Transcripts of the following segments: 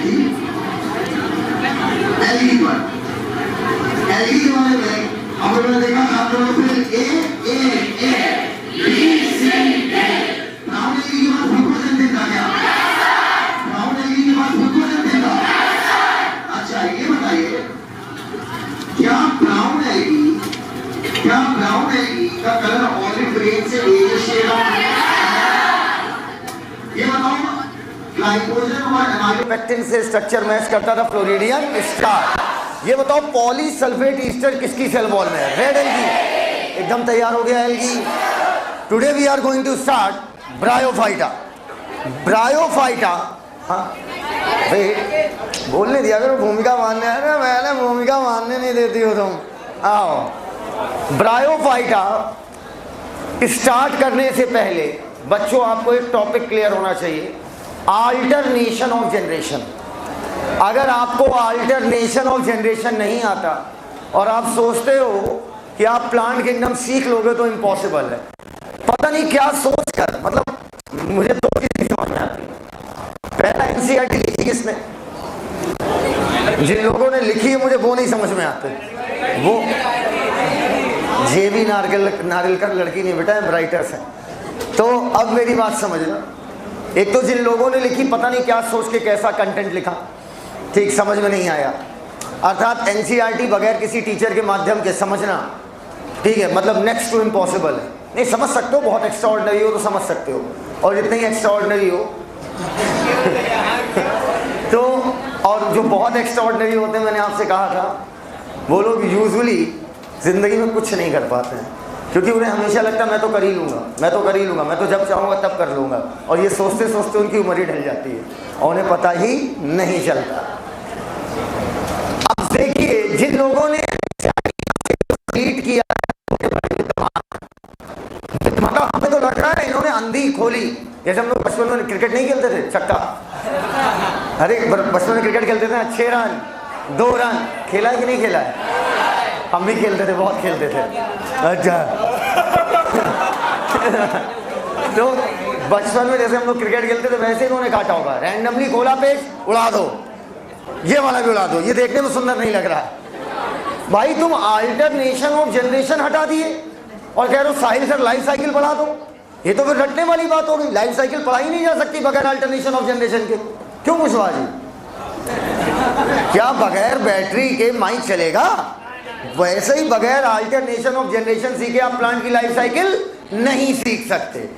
थी एलगी पर। एलगी के बारे में हम लोगों ने देखा आप लोगों को फिर A B C D brown algae के बाद फुल क्वेश्चन देता क्या? ब्राउन एलगी के बाद फुल क्वेश्चन देता। अच्छा ये बताइए क्या ब्राउन एलगी का कलर ऑलिव ग्रीन से एक शेड ऑफ? ये बताओ ग्लाइकोजन और एमाइलोपेक्टिन से स्ट्रक्चर मैच करता था फ्लोरिडियन स्टार। ये बताओ पॉलीसल्फेट ईस्टर किसकी सेल वॉल में है? Red algae. एकदम तैयार हो गया algae. Today we are going to start bryophyta. Bryophyta, हाँ वेट बोलने दिया करो, भूमिका मानने। अरे मैंने भूमिका मानने नहीं देती हो तुम। आओ ब्रायोफाइटा स्टार्ट करने से पहले बच्चों आपको एक टॉपिक क्लियर होना चाहिए, अल्टरनेशन ऑफ जनरेशन। अगर आपको अल्टरनेशन ऑफ जनरेशन नहीं आता और आप सोचते हो कि आप प्लांट किंगडम सीख लोगे तो इम्पॉसिबल है। पता नहीं क्या सोच कर, मतलब मुझे दो चीज़ समझ में आती है। पहला एनसीईआरटी लिखी किसने? जिन लोगों ने लिखी है मुझे वो नहीं समझ में आते। वो जेबी नारिलकर लड़की नहीं बेटा, राइटर्स हैं। तो अब मेरी बात समझना, एक तो जिन लोगों ने लिखी पता नहीं क्या सोच के कैसा कंटेंट लिखा, ठीक समझ में नहीं आया। अर्थात एनसीईआरटी बगैर किसी टीचर के माध्यम के समझना, ठीक है, मतलब नेक्स्ट टू इम्पॉसिबल है। नहीं समझ सकते हो, बहुत एक्स्ट्राऑर्डिनरी हो तो समझ सकते हो, और जितने ही एक्स्ट्राऑर्डिनरी हो तो, और जो बहुत एक्स्ट्राऑर्डिनरी होते हैं, मैंने आपसे कहा था वो लोग यूजुअली ज़िंदगी में कुछ नहीं कर पाते हैं, क्योंकि उन्हें हमेशा लगता है मैं तो कर ही लूँगा, मैं तो कर ही लूँगा, मैं तो जब चाहूँगा तब कर लूँगा। और ये सोचते सोचते उनकी उम्र ही ढल जाती है और उन्हें पता ही नहीं चलता। अब देखिए जिन लोगों ने लीड किया, मतलब हमें तो लग रहा है इन्होंने अंधी खोली। जैसे हम लोग बचपन में क्रिकेट नहीं खेलते थे, छक्का, अरे बचपन में क्रिकेट खेलते थे ना, 6 रन 2 रन, खेला है कि नहीं खेला है? हम भी खेलते थे, बहुत खेलते थे। अच्छा तो बचपन में जैसे हम लोग क्रिकेट खेलते थे वैसे इन्होंने काटा होगा, रैंडमली खोला पेज, उड़ा दो, ये वाला भी उड़ा दो, ये देखने में सुंदर नहीं लग रहा है। भाई तुम अल्टरनेशन ऑफ जनरेशन हटा दिए और कह रहे हो साहिल सर लाइफ साइकिल पढ़ा दो। ये तो फिर रटने वाली बात हो गई। लाइफ साइकिल पढ़ाई नहीं जा सकती बगैर अल्टरनेशन ऑफ जनरेशन के। क्यों कुशवाहा जी, क्या बगैर बैटरी के माइक चलेगा? वैसे ही बगैर अल्टरनेशन ऑफ जनरेशन सीखे आप प्लांट की लाइफ साइकिल नहीं सीख सकते।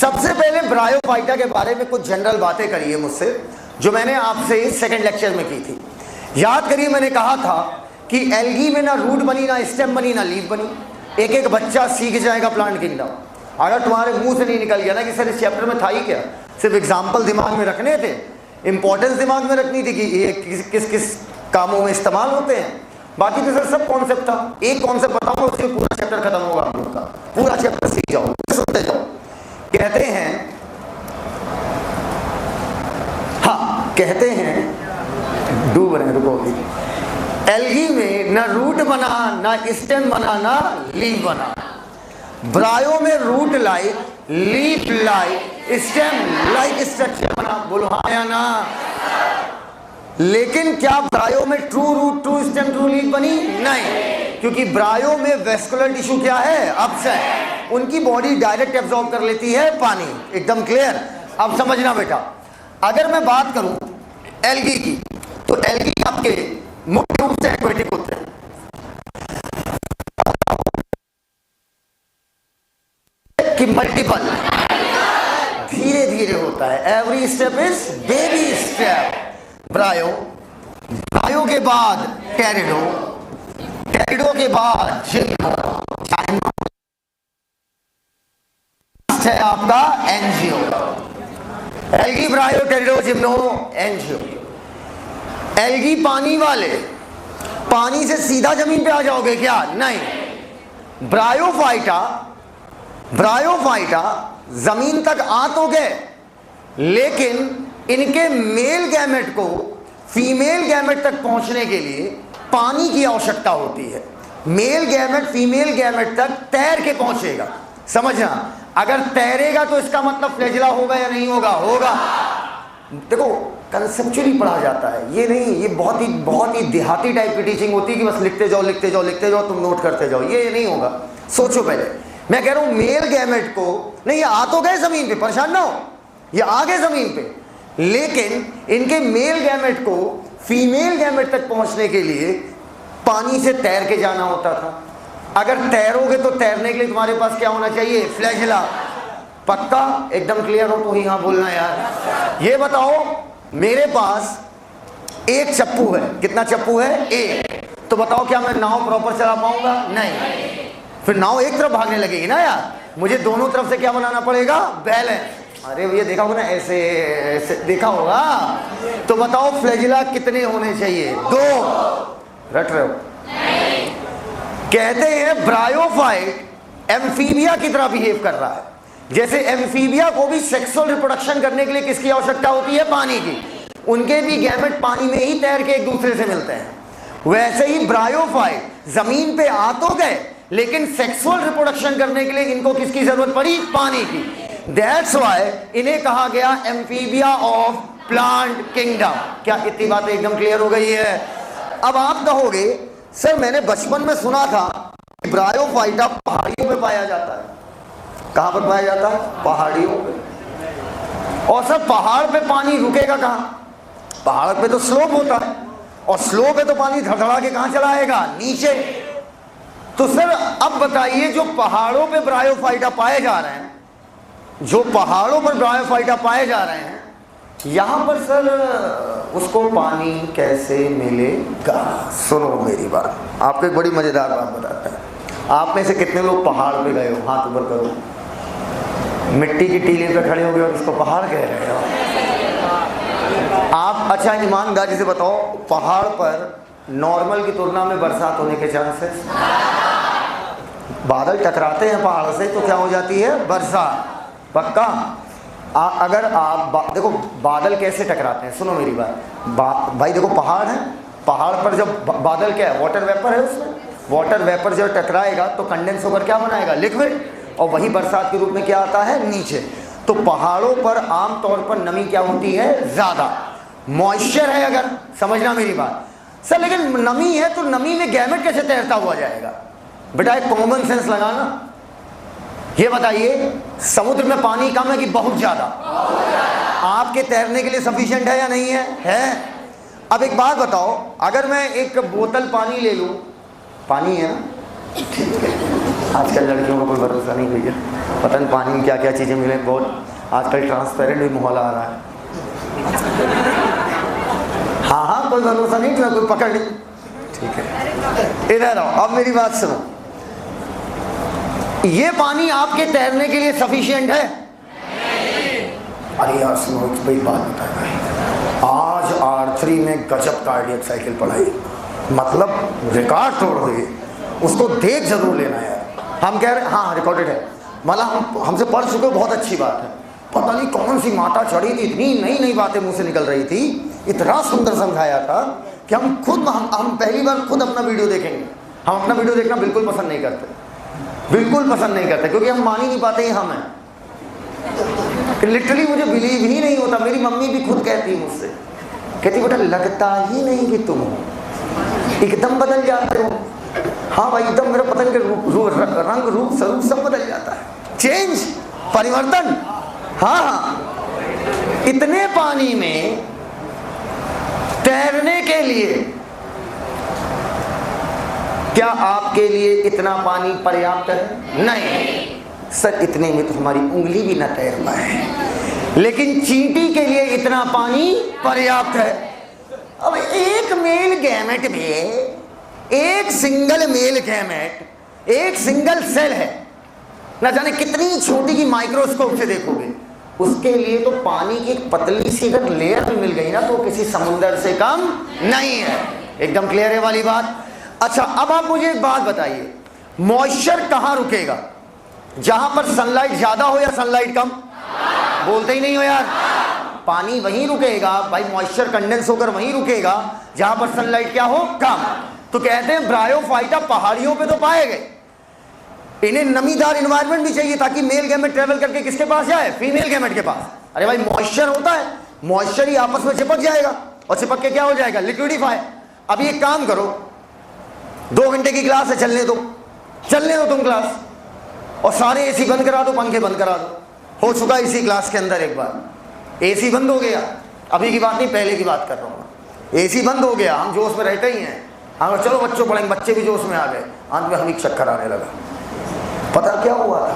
सबसे पहले ब्रायोफाइटा के बारे में कुछ जनरल बातें करिए मुझसे, जो मैंने आपसे सेकंड लेक्चर में की थी। याद करिए मैंने कहा था कि एल्गी में ना रूट बनी, ना स्टेम बनी, ना लीफ बनी। एक एक बच्चा सीख जाएगा प्लांट किंगडम। अगर तुम्हारे मुंह से नहीं निकल गया ना कि सर इस चैप्टर में था ही क्या, सिर्फ एग्जाम्पल दिमाग में रखने थे, इंपॉर्टेंस दिमाग में रखनी थी कि ये किस किस कामों में इस्तेमाल होते हैं, बाकी तो सर सब कॉन्सेप्ट था। एक कॉन्सेप्ट बताऊंगा उससे पूरा चैप्टर खत्म होगा हम लोग का। पूरा चैप्टर सीख जाओ, सुनते जाओ। कहते हैं, हाँ कहते हैं, डूब रहे रुको, एल्गी में ना रूट बना, ना स्टेम बना, ना लीफ बना। ब्रायो में root like, leaf like, stem like structure बना। बोलो हाँ या ना? लेकिन क्या ब्रायो में true root, true stem, true leaf बनी? नहीं, क्योंकि ब्रायो में वेस्कुलर टिश्यू क्या है? अपसेट। उनकी बॉडी डायरेक्ट एब्जॉर्ब कर लेती है पानी। एकदम क्लियर? अब समझना बेटा, अगर मैं बात करूं एल्गी की, तो एल्गी आपके मुख्य रूप से एक्वेटिक होते हैं। कि मल्टीपल धीरे धीरे होता है, every step is baby step. Bryo, bryo के बाद टेरिडो, टेरिडो के बाद जिम्नो, है आपका angio. Algae, bryo, pterido, gymno, angio. Algae पानी वाले, पानी से सीधा जमीन पे आ जाओगे क्या? नहीं। ब्रायोफाइटा, ब्रायोफाइटा जमीन तक आ तो गए, लेकिन इनके मेल गैमेट को फीमेल गैमेट तक पहुंचने के लिए पानी की आवश्यकता होती है। मेल गैमेट फीमेल गैमेट तक तैर के पहुंचेगा। समझना, अगर तैरेगा तो इसका मतलब फ्लैजिला होगा या नहीं होगा? होगा। देखो कंसेप्चुअली पढ़ा जाता है, ये नहीं, ये बहुत ही देहाती टाइप की टीचिंग होती है कि बस लिखते जाओ लिखते जाओ लिखते जाओ, तुम नोट करते जाओ, ये नहीं होगा। सोचो पहले, मैं कह रहा हूं मेल गैमेट को, नहीं ये आ तो गए जमीन पे, परेशान ना हो, ये आ गए जमीन पे, लेकिन इनके मेल गैमेट को फीमेल गैमेट तक पहुंचने के लिए पानी से तैर के जाना होता था। अगर तैरोगे तो तैरने के लिए तुम्हारे पास क्या होना चाहिए? फ्लैजिला। पक्का? एकदम क्लियर हो तो ही हाँ बोलना यार। ये बताओ, मेरे पास एक चप्पू है, कितना चप्पू है? एक। तो बताओ क्या मैं नाव प्रॉपर चला पाऊंगा? नहीं। फिर नाव एक तरफ भागने लगेगी ना यार, मुझे दोनों तरफ से क्या बनाना पड़ेगा? बैलेंस। अरे भैया देखा होगा ना, ऐसे ऐसे देखा होगा। तो बताओ फ्लैजिला कितने होने चाहिए? 2। रट रहे हो? कहते हैं ब्रायोफाइट एम्फीबिया की तरह बिहेव कर रहा है। जैसे एम्फीबिया को भी सेक्सुअल रिप्रोडक्शन करने के लिए किसकी आवश्यकता होती है? पानी की। उनके भी गैमेट पानी में ही तैर के एक दूसरे से मिलते हैं। वैसे ही ब्रायोफाइट जमीन पे आ तो गए, लेकिन सेक्सुअल रिप्रोडक्शन करने के लिए इनको किसकी जरूरत पड़ी? पानी की। दैट्स व्हाई इन्हें कहा गया एम्फीबिया ऑफ प्लांट किंगडम। क्या इतनी बात एकदम क्लियर हो गई है? अब आप कहोगे सर मैंने बचपन में सुना था कि ब्रायोफाइटा पहाड़ियों में पाया जाता है। कहां पर पाया जाता है? पहाड़ियों पे। और सर पहाड़ पे पानी रुकेगा कहां? पहाड़ पे तो स्लोप होता है, और स्लोप है तो पानी धड़धड़ा के कहां चला आएगा? नीचे। तो सर अब बताइए, जो पहाड़ों पे ब्रायोफाइटा पाए जा रहे हैं, जो पहाड़ों पर ब्रायोफाइटा पाए जा रहे हैं, यहां पर सर उसको पानी कैसे मिलेगा? सुनो मेरी बात, आपको एक बड़ी मजेदार बात बताता है। आप में से कितने लोग पहाड़ पे गए हो? हाथ ऊपर करो। मिट्टी की टीले पे खड़े हो गए और उसको पहाड़ कह रहे हो आप? अच्छा ईमानदारी से बताओ, पहाड़ पर नॉर्मल की तुलना में बरसात होने के चांसेस? बादल टकराते हैं पहाड़ से तो क्या हो जाती है? बरसात। पक्का? अगर आप देखो बादल कैसे टकराते हैं, सुनो मेरी बात। भाई देखो पहाड़ है, पहाड़ पर जब बादल क्या है? वाटर वेपर है, उसमें वाटर वेपर जब टकराएगा तो कंडेंस होकर क्या बनाएगा? लिक्विड। और वही बरसात के रूप में क्या आता है? नीचे। तो पहाड़ों पर आमतौर पर नमी क्या होती है? ज्यादा। मॉइस्चर है अगर, समझना मेरी बात। सर लेकिन नमी है तो नमी में गैमेट कैसे तैरता हुआ जाएगा? बेटा एक कॉमन सेंस लगाना। ये बताइए, समुद्र में पानी कम है कि बहुत ज्यादा? आपके तैरने के लिए सफिशिएंट है या नहीं है? है। अब एक बात बताओ, अगर मैं एक बोतल पानी ले लूं, पानी है ना, आजकल लड़कियों का कोई भरोसा नहीं भैया, पता नहीं पानी में क्या क्या चीजें मिले। बहुत आजकल ट्रांसपेरेंट भी माहौल आ रहा है। हाँ हाँ कोई भरोसा नहीं, तो कोई पकड़ नहीं। ठीक है, इधर आओ, अब मेरी बात सुनो। ये पानी आपके तैरने के लिए सफिशिएंट है? अरे यार सुनो, भाई बात बताया, आज R3 में गजब कार्डियक साइकिल पढ़ाई, मतलब रिकॉर्ड तोड़ दिए। उसको देख जरूर लेना यार। हम कह रहे हाँ रिकॉर्डेड है, मतलब हमसे पढ़ चुके, बहुत अच्छी बात है। पता नहीं कौन सी माता चढ़ी थी, इतनी नई नई बातें मुंह से निकल रही थी, इतना सुंदर समझाया था कि हम खुद हम पहली बार खुद अपना वीडियो देखेंगे। हम अपना वीडियो देखना बिल्कुल पसंद नहीं करते, बिल्कुल पसंद नहीं करते, क्योंकि हम मान ही नहीं पाते हम हैं। लिटरली मुझे बिलीव ही नहीं होता। मेरी मम्मी भी खुद कहती है मुझसे, कहती बेटा लगता ही नहीं कि तुम हो, एकदम बदल जाते हो। हाँ भाई एकदम, मेरा पता नहीं रंग रूप स्वरूप सब बदल जाता है, चेंज, परिवर्तन। हाँ, इतने पानी में तैरने के लिए क्या आपके लिए इतना पानी पर्याप्त है? नहीं सर, इतने में तो हमारी उंगली भी न तैर पाए, लेकिन चींटी के लिए इतना पानी पर्याप्त है। अब एक मेल गैमेट में, एक सिंगल मेल गैमेट, एक सिंगल सेल है, ना जाने कितनी छोटी की माइक्रोस्कोप से देखोगे, उसके लिए तो पानी की एक पतली सी अगर लेयर भी मिल गई ना तो किसी समुंदर से कम नहीं है। एकदम क्लियर है वाली बात। अच्छा अब आप मुझे एक बात बताइए, मॉइस्चर कहां रुकेगा? जहां पर सनलाइट ज्यादा हो या सनलाइट कम? बोलते ही नहीं हो यार। पानी वहीं रुकेगा भाई, मॉइस्चर कंडेंस होकर वहीं रुकेगा जहां पर सनलाइट क्या हो? कम। तो कहते हैं ब्रायोफाइटा पहाड़ियों पे तो पाए गए, इन्हें नमीदार एनवायरनमेंट भी चाहिए ताकि मेल गैमेट ट्रेवल करके किसके पास जाए? फीमेल गैमेट के पास। अरे भाई मॉइस्चर होता है मॉइस्चर ही आपस में चिपक जाएगा और चिपक के क्या हो जाएगा, लिक्विडिफाई। अभी एक काम करो, 2 घंटे की क्लास है, चलने दो तुम क्लास, और सारे एसी बंद करा दो, पंखे बंद करा दो। हो चुका इसी क्लास के अंदर एक बार, एसी बंद हो गया, अभी की बात नहीं पहले की बात कर रहा हूँ। एसी बंद हो गया, हम जोश में रहते ही हैं, हाँ चलो बच्चों पढ़ेंगे, बच्चे भी जोश में आ गए, अंत में हमें चक्कर आने लगा। पता क्या हुआ था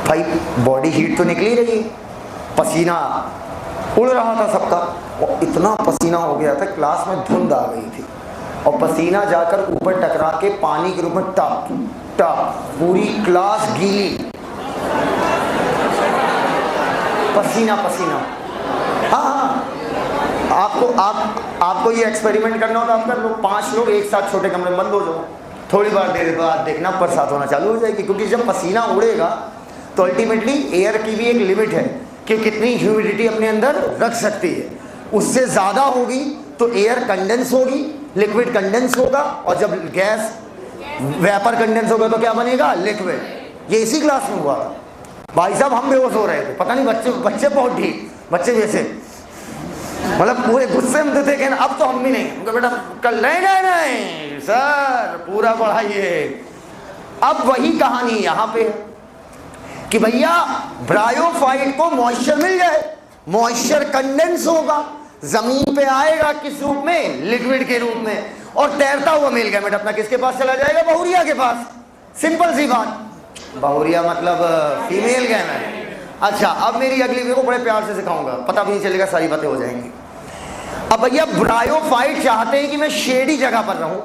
भाई, बॉडी हीट तो निकली रही, पसीना उड़ रहा था सबका, और इतना पसीना हो गया था क्लास में धुंध आ गई थी, और पसीना जाकर ऊपर टकरा के पानी के रूप में टप टप पूरी क्लास गीली, पसीना पसीना। हाँ, आपको ये एक्सपेरिमेंट करना हो तो आप कर लो, 5 लोग एक साथ छोटे कमरे में बंद हो जाओ, थोड़ी देर बाद देखना बरसात होना चालू हो जाएगी, क्योंकि जब पसीना उड़ेगा तो अल्टीमेटली एयर की भी एक लिमिट है कि कितनी ह्यूमिडिटी अपने अंदर रख सकती है। उससे ज़्यादा होगी तो एयर कंडेंस होगी, लिक्विड कंडेंस होगा, और जब गैस वेपर कंडेंस होगा तो क्या बनेगा, लिक्विड। ये इसी क्लास में हुआ था भाई साहब, हम बेहोश हो रहे थे, पता नहीं बच्चे बहुत ठीक, बच्चे जैसे मतलब पूरे गुस्से में थे, लेकिन अब तो हम भी नहीं, बेटा कल नहीं सर पूरा पढ़ाइए। अब वही कहानी यहाँ पे है कि भैया ब्रायोफाइट को मॉइस्चर मिल जाए, मॉइस्चर कंडेंस होगा, जमीन पे आएगा किस रूप में, लिक्विड के रूप में, और तैरता हुआ मेल गैमेट अपना किसके पास चला जाएगा, बहुरिया के पास। सिंपल सी बात, बहुरिया मतलब फीमेल गैमेट। अच्छा, अब मेरी अगली वीडियो को बड़े प्यार से सिखाऊंगा, पता भी नहीं चलेगा, सारी बातें हो जाएंगी। अब भैया ब्रायोफाइट चाहते हैं कि मैं शेडी जगह पर रहूं,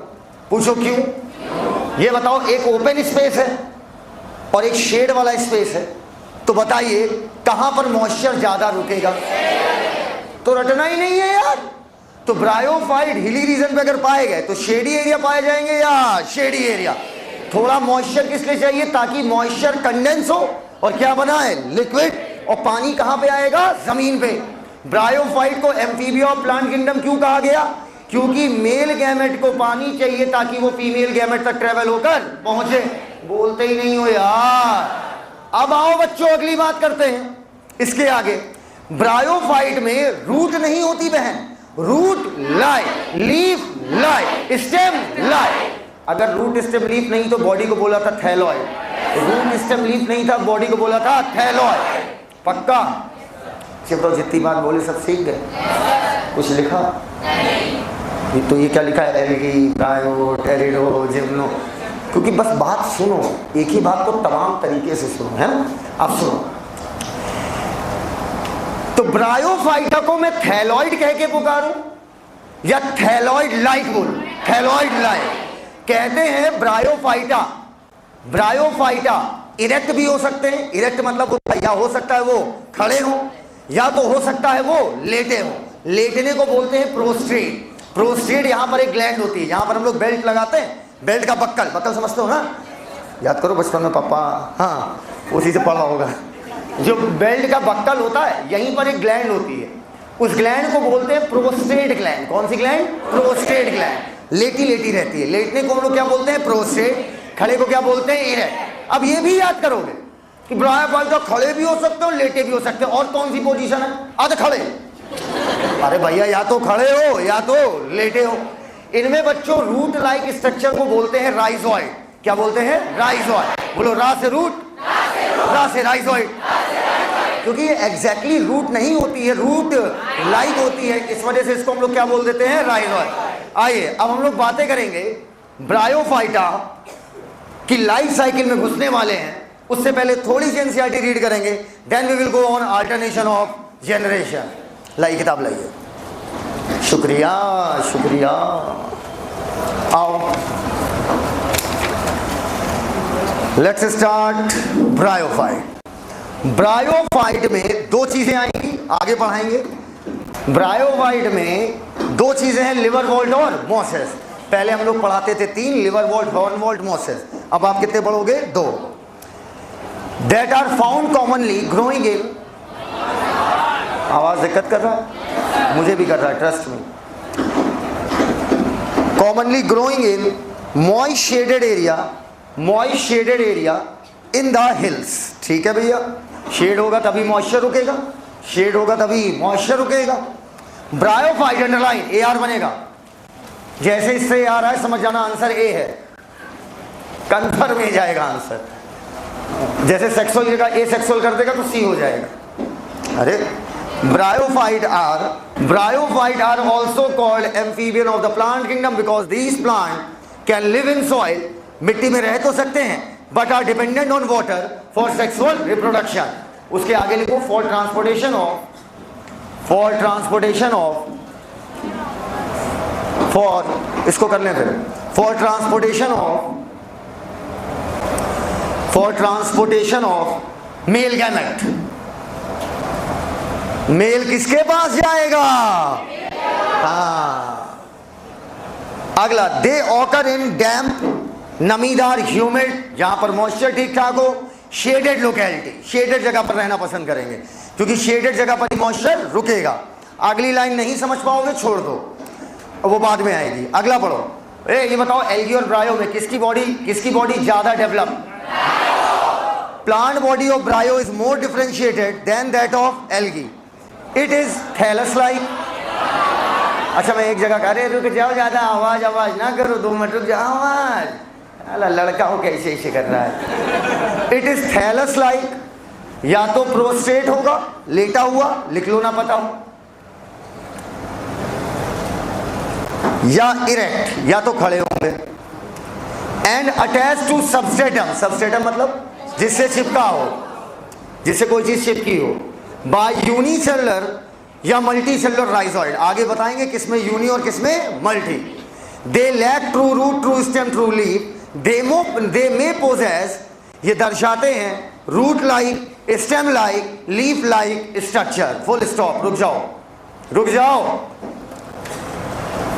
पूछो क्यों? ये बताओ, एक ओपन स्पेस है और एक शेड वाला स्पेस है, तो बताइए कहां पर मॉइस्चर ज्यादा रुकेगा? तो रटना ही नहीं है यार। तो ब्रायोफाइट हिली रीजन पे अगर पाए गए तो शेडी एरिया पाए जाएंगे या शेडी एरिया। थोड़ा मॉइस्चर किस लिए चाहिए? ताकि मॉइस्चर कंडेंस हो और क्या बनाए, लिक्विड। और पानी कहां पे आएगा, जमीन पे। ब्रायोफाइट को एम्फीबिया और प्लांट किंगडम क्यों कहा गया? क्योंकि मेल गैमेट को पानी चाहिए ताकि वो फीमेल गैमेट तक ट्रेवल होकर पहुंचे। बोलते ही नहीं हो यार। अब आओ बच्चों, अगली बात करते हैं इसके आगे। ब्रायोफाइट में रूट नहीं होती बहन, रूट लाई, लीफ लाई, स्टेम लाई। अगर रूट स्टेम लीफ नहीं तो बॉडी को बोला था थैलॉइड, रूट स्टेम लीफ नहीं था बॉडी को बोला था थैलॉइड। पक्का? तो जितनी बात बोले सब सीख गए? कुछ लिखा नहीं? तो ये क्या लिखा है, एल्गी, ब्रायो, टेरिडो, जिम्नो। क्योंकि बस बात सुनो, एक ही बात को तमाम तरीके से सुनो, है ना? अब सुनो, तो ब्रायोफाइटा को मैं थैलॉइड कह के पुकारूं या थैलॉइड लाइक बोलूं? थैलॉइड लाइक कहते हैं ब्रायोफाइटा। ब्रायोफाइटा इरेक्ट भी हो सकते हैं, इरेक्ट मतलब या हो सकता है वो खड़े हो, या तो हो सकता है वो लेटे हो। लेटने को बोलते हैं प्रोस्ट्रेट। प्रोस्ट्रेट यहाँ पर एक ग्लैंड होती है, यहाँ पर हम लोग बेल्ट लगाते हैं, बेल्ट का बक्कल समझते हो ना? याद करो बचपन में पापा, हाँ उसी से पढ़ा होगा। जो बेल्ट का बक्कल होता है, यहीं पर एक ग्लैंड होती है, उस ग्लैंड को बोलते हैं प्रोस्टेट ग्लैंड। कौन सी ग्लैंड? Prostate gland. लेटी लेटी रहती है। लेटने को हम लोग क्या बोलते हैं? प्रोस्टेट। खड़े को क्या बोलते हैं? इरेक्ट। अब ये भी याद करोगे कि ब्रायोफाइटा खड़े भी हो सकते हो, लेटे भी हो सकते हो। और कौन सी पोजीशन है? आधे खड़े। अरे भैया या तो खड़े हो या तो लेटे हो। इनमें बच्चों रूट लाइक स्ट्रक्चर को बोलते हैं राइजॉइड। क्या बोलते हैं? राइजॉइड। बोलो, रा से रूट, रा से राइजॉइड। क्योंकि ये एग्जैक्टली रूट नहीं होती है, रूट लाइक होती है, इस वजह से इसको हम लोग क्या बोल देते हैं? राइजॉइड। आइए अब हम लोग बातें करेंगे ब्रायोफाइटा की लाइफ साइकिल में घुसने वाले हैं। उससे पहले थोड़ी सी एनसीईआरटी रीड करेंगे, then we will go on alternation of generation. लाइए किताब लाइए। शुक्रिया शुक्रिया। आओ लेट्स स्टार्ट ब्रायोफाइट। ब्रायोफाइट में दो चीजें आएंगी, आगे पढ़ाएंगे। ब्रायोफाइट में दो चीजें हैं, लिवर वॉल्ट और मोसेस। पहले हम लोग पढ़ाते थे 3, liverwort, hornwort, mosses. अब आप कितने पढ़ोगे? 2। That are found commonly growing in, आवाज दिक्कत कर रहा है? मुझे भी कर रहा है, ट्रस्ट में। Commonly growing in moist shaded area, moist shaded area in the hills. ठीक है भैया, शेड होगा तभी मॉइस्चर रुकेगा, शेड होगा तभी मॉइस्चर रुकेगा। ब्रायोफाइट अंडरलाइन AR बनेगा। जैसे इससे आ रहा है समझ जाना आंसर ए है, कंफर्म में जाएगा आंसर। जैसे सेक्सुअल जगह ए सेक्सुअल कर देगा तो सी हो जाएगा। अरे bryophyte are also called amphibian of the plant kingdom because these plant can live in soil, मिट्टी में रह तो सकते हैं, but are dependent on water for sexual reproduction. उसके आगे लिखो फॉर ट्रांसपोर्टेशन ऑफ इसको कर लें फिर, for transportation of male gamete. Male किसके पास जाएगा? हाँ। अगला, दे ऑकर इन डैम्प, नमीदार, ह्यूमिड, जहां पर मॉइस्चर ठीक ठाक हो, शेडेड लोकेलिटी, शेडेड जगह पर रहना पसंद करेंगे क्योंकि शेडेड जगह पर ही मॉइस्चर रुकेगा। अगली लाइन नहीं समझ पाओगे छोड़ दो, वो बाद में आएगी। अगला पढ़ो। ये बताओ एल्गी और ब्रायो में किसकी बॉडी ज्यादा develop? Plant body of bryo is more differentiated than that of algae. It is thallus like. अच्छा मैं एक जगह कह रहे रुक जाओ, ज्यादा आवाज ना करो, 2 मिनट रुक जाओ, आवाज लड़का हो कैसे ऐसे कर रहा है। इट इज थैलस लाइक, या तो प्रोस्ट्रेट होगा, लेटा हुआ, लिख लो ना पता हो, या इरेक्ट, या तो खड़े होंगे। And attach to substratum, substratum मतलब जिससे चिपका हो, जिससे कोई चीज चिपकी हो, बाय यूनिसेलुलर या मल्टीसेलुलर राइजोइड। आगे बताएंगे किसमें यूनी और किसमें multi. They lack true root, true stem, true leaf, they may possess, ये दर्शाते हैं root like, stem like, leaf like structure. Full stop. रुक जाओ।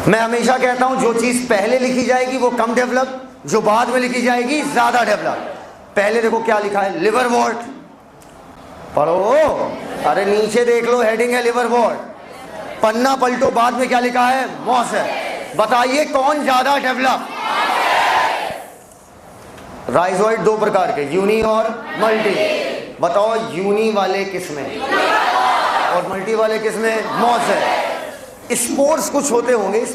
मैं हमेशा कहता हूं जो चीज पहले लिखी जाएगी वो कम डेवलप, जो बाद में लिखी जाएगी ज्यादा डेवलप। पहले देखो क्या लिखा है, लिवरवॉर्ट, पढ़ो। अरे नीचे देख लो, हेडिंग है लिवरवॉर्ट। पन्ना पलटो, बाद में क्या लिखा है, मॉस है। बताइए कौन ज्यादा डेवलप? राइजोइड 2 प्रकार के, यूनी और मल्टी। बताओ यूनी वाले किसमें और मल्टी वाले किसमें? मॉस है। स्पोर्ट्स कुछ होते होंगे,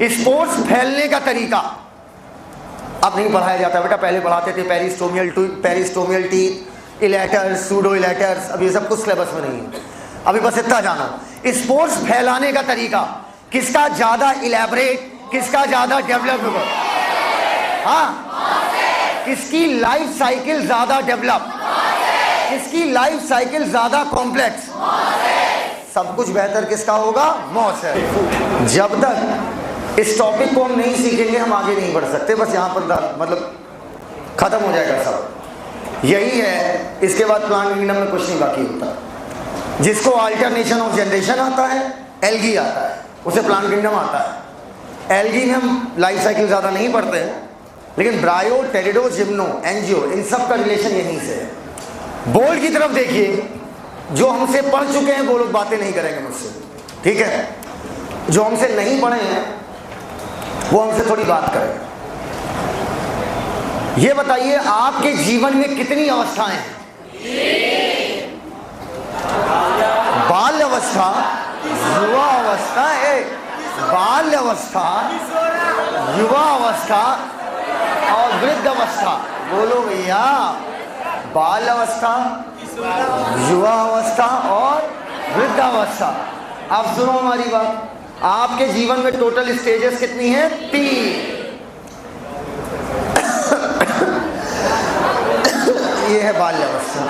स्पोर्ट्स फैलने का तरीका अब नहीं पढ़ाया जाता बेटा, पहले पढ़ाते थे पेरिस्टोमियल टीथ, इलेटर्स, सूडो इलेटर्स, अब ये सब कुछ सिलेबस में नहीं है। अभी बस इतना जानो, स्पोर्ट्स फैलाने का तरीका किसका ज्यादा इलेबरेट, किसका ज्यादा डेवलप होगा? हाँ, किसकी लाइफ साइकिल ज्यादा डेवलप, किसकी लाइफ साइकिल ज्यादा कॉम्प्लेक्स, सब कुछ बेहतर किसका होगा? मॉस है। जब तक इस टॉपिक को हम नहीं सीखेंगे हम आगे नहीं बढ़ सकते। बस यहाँ पर मतलब खत्म हो जाएगा सब, यही है। इसके बाद प्लांट किंगडम में कुछ नहीं बाकी होता। जिसको अल्टरनेशन ऑफ जनरेशन आता है, एल्गी आता है, उसे प्लांट किंगडम आता है। एल्गी में हम लाइफ साइकिल ज़्यादा नहीं पढ़ते हैं, लेकिन ब्रायो, टेरिडो, जिम्नो, एंजियो, इन सब का रिलेशन यहीं से है। बोर्ड की तरफ देखिए, जो हमसे पढ़ चुके हैं वो लोग बातें नहीं करेंगे मुझसे, ठीक है? जो हमसे नहीं पढ़े हैं वो हमसे थोड़ी बात करें। ये बताइए आपके जीवन में कितनी अवस्थाएं हैं? बाल अवस्था, युवा अवस्था, बाल अवस्था, युवा अवस्था और वृद्ध अवस्था। बोलो भैया, बाल अवस्था, युवा अवस्था और वृद्ध अवस्था। अब सुनो हमारी बात, आपके जीवन में टोटल स्टेजेस कितनी हैं? 3। ये है बाल्यावस्था।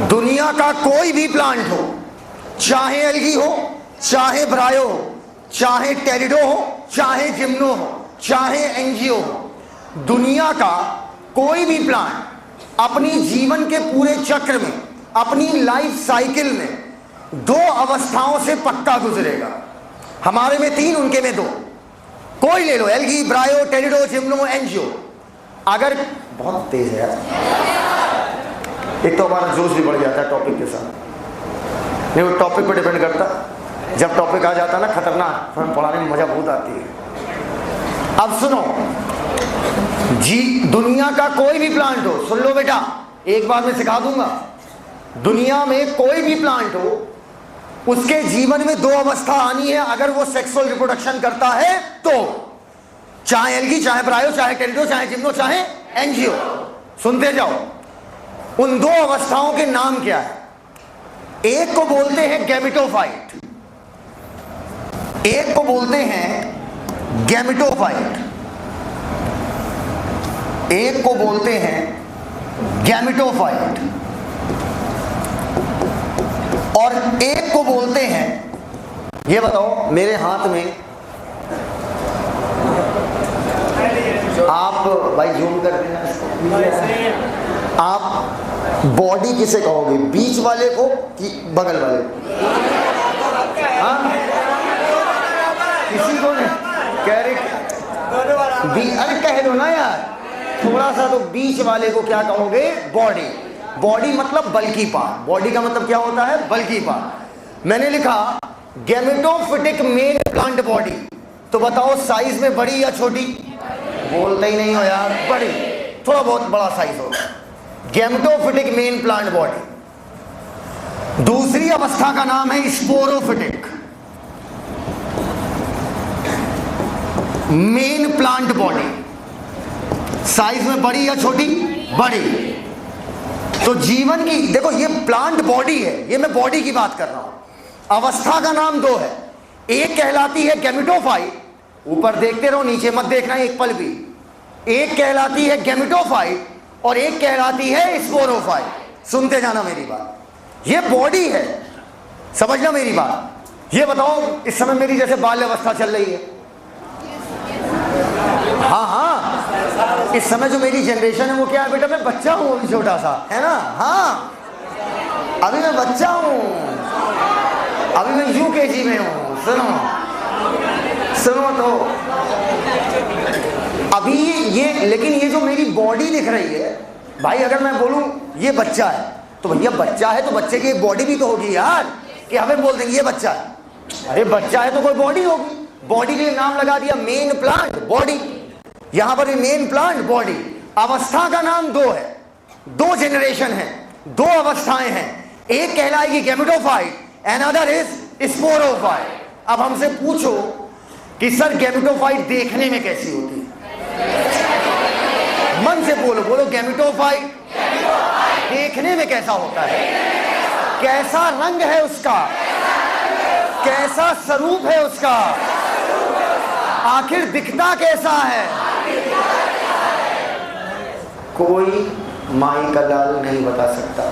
दुनिया का कोई भी प्लांट हो, चाहे एल्गी हो, चाहे ब्रायो हो, चाहे टेरिडो हो, चाहे जिम्नो हो, चाहे एंजियो हो, दुनिया का कोई भी प्लांट अपनी जीवन के पूरे चक्र में, अपनी लाइफ साइकिल में 2 अवस्थाओं से पक्का गुजरेगा। हमारे में 3, उनके में 2। कोई ले लो, algae, bryo, pterido, gymno, angio. अगर बहुत तेज है यार, एक तो हमारा जोश भी बढ़ जाता है टॉपिक के साथ। नहीं, वो टॉपिक पर डिपेंड करता। जब टॉपिक आ जाता है ना खतरनाक, तो हमें पढ़ाने में मजा बहुत आती है। अब सुनो, जी दुनिया का कोई भी प्लांट हो, सुन लो बेटा, एक बार मैं सिखा दूंगा। दुनिया में कोई भी प्लांट हो, उसके जीवन में 2 अवस्था आनी है अगर वो सेक्सुअल रिप्रोडक्शन करता है तो। चाहे एल्गी, चाहे ब्रायो, चाहे टेरिडो, चाहे जिम्नो, चाहे एंजियो। सुनते जाओ। उन 2 अवस्थाओं के नाम क्या है? एक को बोलते हैं गैमेटोफाइट, एक को बोलते हैं गैमेटोफाइट, एक को बोलते हैं गैमेटोफाइट और एक को बोलते हैं, ये बताओ मेरे हाथ में, आप भाई जूम कर देना इसको, आप बॉडी किसे कहोगे, बीच वाले को कि बगल वाले को? हाँ किसी को नहीं कह रहे, अरे कह दो ना यार थोड़ा सा, तो बीच वाले को क्या कहोगे? बॉडी। बॉडी मतलब बल्कि पार्ट। बॉडी का मतलब क्या होता है? बल्कि पार्ट। मैंने लिखा गैमेटोफिटिक मेल प्लांट बॉडी, तो बताओ साइज में बड़ी या छोटी? बोलते ही नहीं हो यार, बड़ी, थोड़ा बहुत बड़ा साइज होगा। Gametophytic main plant body. दूसरी अवस्था का नाम है sporophytic main plant body. Size में बड़ी या छोटी? बड़ी। तो जीवन की देखो, ये प्लांट बॉडी है, ये मैं बॉडी की बात कर रहा हूं। अवस्था का नाम 2 है, एक कहलाती है गैमेटोफाइट, ऊपर देखते रहो नीचे मत देखना एक पल भी। एक कहलाती है गैमेटोफाइट और एक कहलाती है स्पोरोफाइट। सुनते जाना मेरी बात, ये बॉडी है, समझना मेरी बात। ये बताओ इस समय मेरी जैसे बाल्य अवस्था चल रही है, हाँ हाँ, इस समय जो मेरी जनरेशन है वो क्या है बेटा? मैं बच्चा हूँ अभी, छोटा सा है ना। हाँ अभी मैं बच्चा हूँ, अभी मैं UKG में हूँ। सुनो सुनो, तो अभी ये, लेकिन ये जो मेरी बॉडी दिख रही है भाई, अगर मैं बोलूं ये बच्चा है तो भैया बच्चा है तो बच्चे की एक बॉडी भी तो होगी यार, कि हमें बोल देंगे ये बच्चा है। अरे बच्चा है तो कोई बॉडी होगी, बॉडी के लिए नाम लगा दिया मेन प्लांट बॉडी। यहां पर मेन प्लांट बॉडी। अवस्था का नाम 2 है, 2 जनरेशन है, 2 अवस्थाएं हैं। एक कहलाएगी गैमेटोफाइट, अनदर इज स्पोरोफाइट। अब हमसे पूछो कि सर गैमेटोफाइट देखने में कैसी होती है? मन से बोलो, बोलो गैमेटोफाइट देखने में कैसा होता है? कैसा रंग है उसका? कैसा स्वरूप है उसका? आखिर दिखता कैसा है? कोई माई का लाल नहीं बता सकता।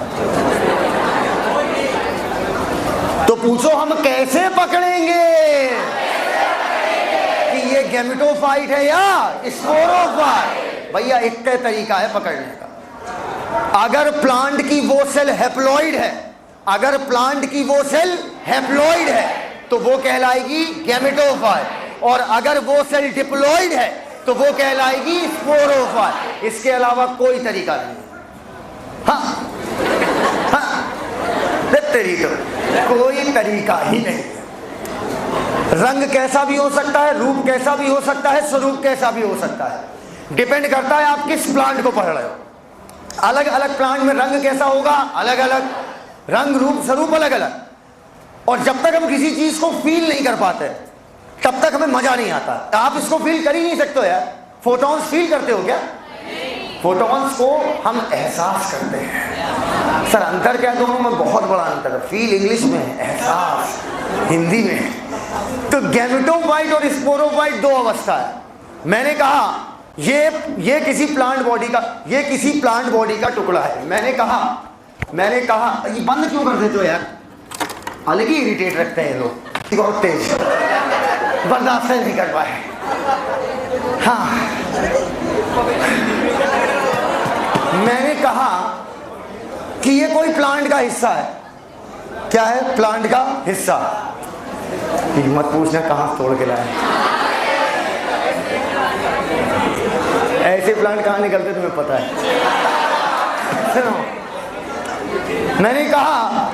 तो पूछो हम कैसे पकड़ेंगे कि ये गैमेटोफाइट है या स्पोरोफाइट? भैया एक तरीका है पकड़ने का। अगर प्लांट की वो सेल हैप्लॉइड है, अगर प्लांट की वो सेल हैप्लॉइड है तो वो कहलाएगी गैमेटोफाइट, और अगर वो सेल डिप्लॉइड है तो वो कहलाएगी स्पोरोफाइट। इसके अलावा कोई तरीका नहीं। हाँ हाँ, कोई तरीका ही नहीं। रंग कैसा भी हो सकता है, रूप कैसा भी हो सकता है, स्वरूप कैसा भी हो सकता है। डिपेंड करता है आप किस प्लांट को पढ़ रहे हो। अलग अलग प्लांट में रंग कैसा होगा, अलग अलग रंग, रूप, स्वरूप अलग अलग। और जब तक हम किसी चीज को फील नहीं कर पाते तब तक हमें मजा नहीं आता। आप इसको फील कर ही नहीं सकते हो यार। फोटॉन्स फील करते हो क्या? फोटॉन्स को हम एहसास करते हैं। सर अंतर क्या दोनों में? बहुत बड़ा अंतर है। फील इंग्लिश में है, एहसास हिंदी में है। तो गैमेटोफाइट और स्पोरोफाइट 2 अवस्था है। मैंने कहा ये किसी प्लांट बॉडी का, ये किसी प्लांट बॉडी का टुकड़ा है। मैंने कहा ये बंद क्यों कर देते हो यार? अलग ही इरिटेट रखते हैं लोग, बहुत तेज, बर्दाश्त नहीं कर पाए। हाँ मैंने कहा कि ये कोई प्लांट का हिस्सा है। क्या है? प्लांट का हिस्सा। मत पूछना कहाँ तोड़ के लाए, ऐसे प्लांट कहाँ निकलते तुम्हें पता है? सुनो, मैंने कहा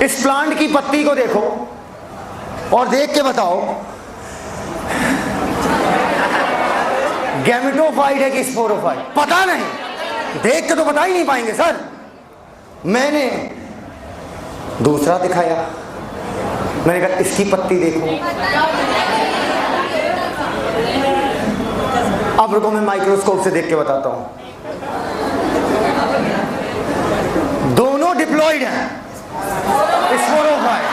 इस प्लांट की पत्ती को देखो और देख के बताओ गैमेटोफाइट है कि स्पोरोफाइट? पता नहीं, देख के तो बता ही नहीं पाएंगे सर। मैंने दूसरा दिखाया, मैंने कहा इसकी पत्ती देखो। अब रुको, मैं माइक्रोस्कोप से देख के बताता हूं। दोनों डिप्लॉयड हैं, स्पोरोफाइट।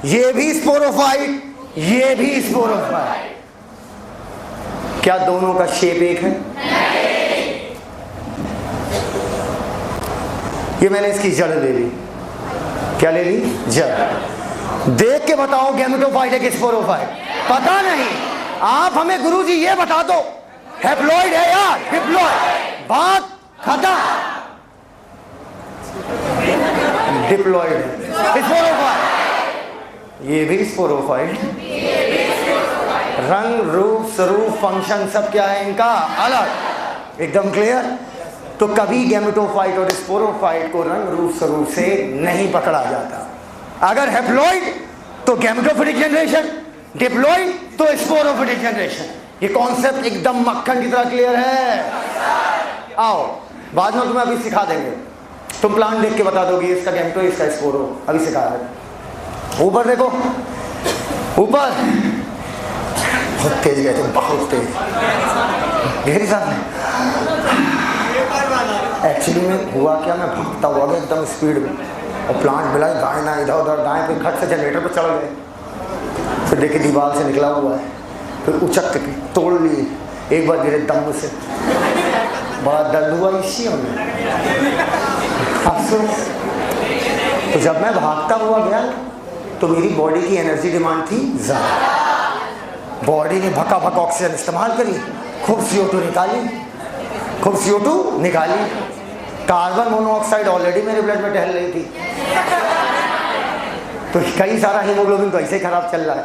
ये भी स्पोरोफाइट, ये भी स्पोरोफाइट। क्या दोनों का शेप एक है? ये मैंने इसकी जड़ ले ली। क्या ले ली? जड़। देख के बताओ गैमेटोफाइट है कि स्पोरोफाइट? पता नहीं। आप हमें गुरुजी ये बता दो, हैप्लॉइड है यार, डिप्लॉइड, बात खत्म। डिप्लॉइड है, स्पोरोफाइट। ये भी स्पोरोफाइट। रंग, रूप, स्वरूप, फंक्शन सब क्या है इनका? अलग। एकदम क्लियर? तो कभी गैमेटोफाइट और स्पोरोफाइट को रंग, रूप, स्वरूप से नहीं पकड़ा जाता। अगर हैप्लॉइड तो गैमेटोफिटिक जनरेशन, डिप्लॉइड तो स्पोरोफिटिक जनरेशन। ये कॉन्सेप्ट एकदम मक्खन की तरह क्लियर है? आओ, बाद में तुम्हें अभी सिखा देंगे। तुम प्लांट देख के बता दोगे इसका गैमेटो, इसका स्पोरो। अभी सिखा रहे। ऊपर देखो, ऊपर बहुत तेज गए थे, बहुत तेज। गहरी सांस में। एक्चुअली में हुआ क्या, मैं भागता हुआ गया एकदम स्पीड में, और प्लांट मिला, गाय ना इधर उधर, गाय पे खट से जनरेटर पर चढ़ गए। फिर देखे दीवार से निकला हुआ है, फिर उचक के तोड़ लिए, एक बार गिरे दम से, बड़ा दर्द हुआ इसी में। अफसोस। तो जब मैं भागता हुआ गया तो मेरी बॉडी की एनर्जी डिमांड थी ज़्यादा। बॉडी ने भका भका ऑक्सीजन इस्तेमाल करी, खूब CO2 निकाली, खूब CO2 निकाली। कार्बन मोनोऑक्साइड ऑलरेडी मेरे ब्लड में टहल रही थी, तो कई सारा हीमोग्लोबिन तो ऐसे खराब चल रहा है।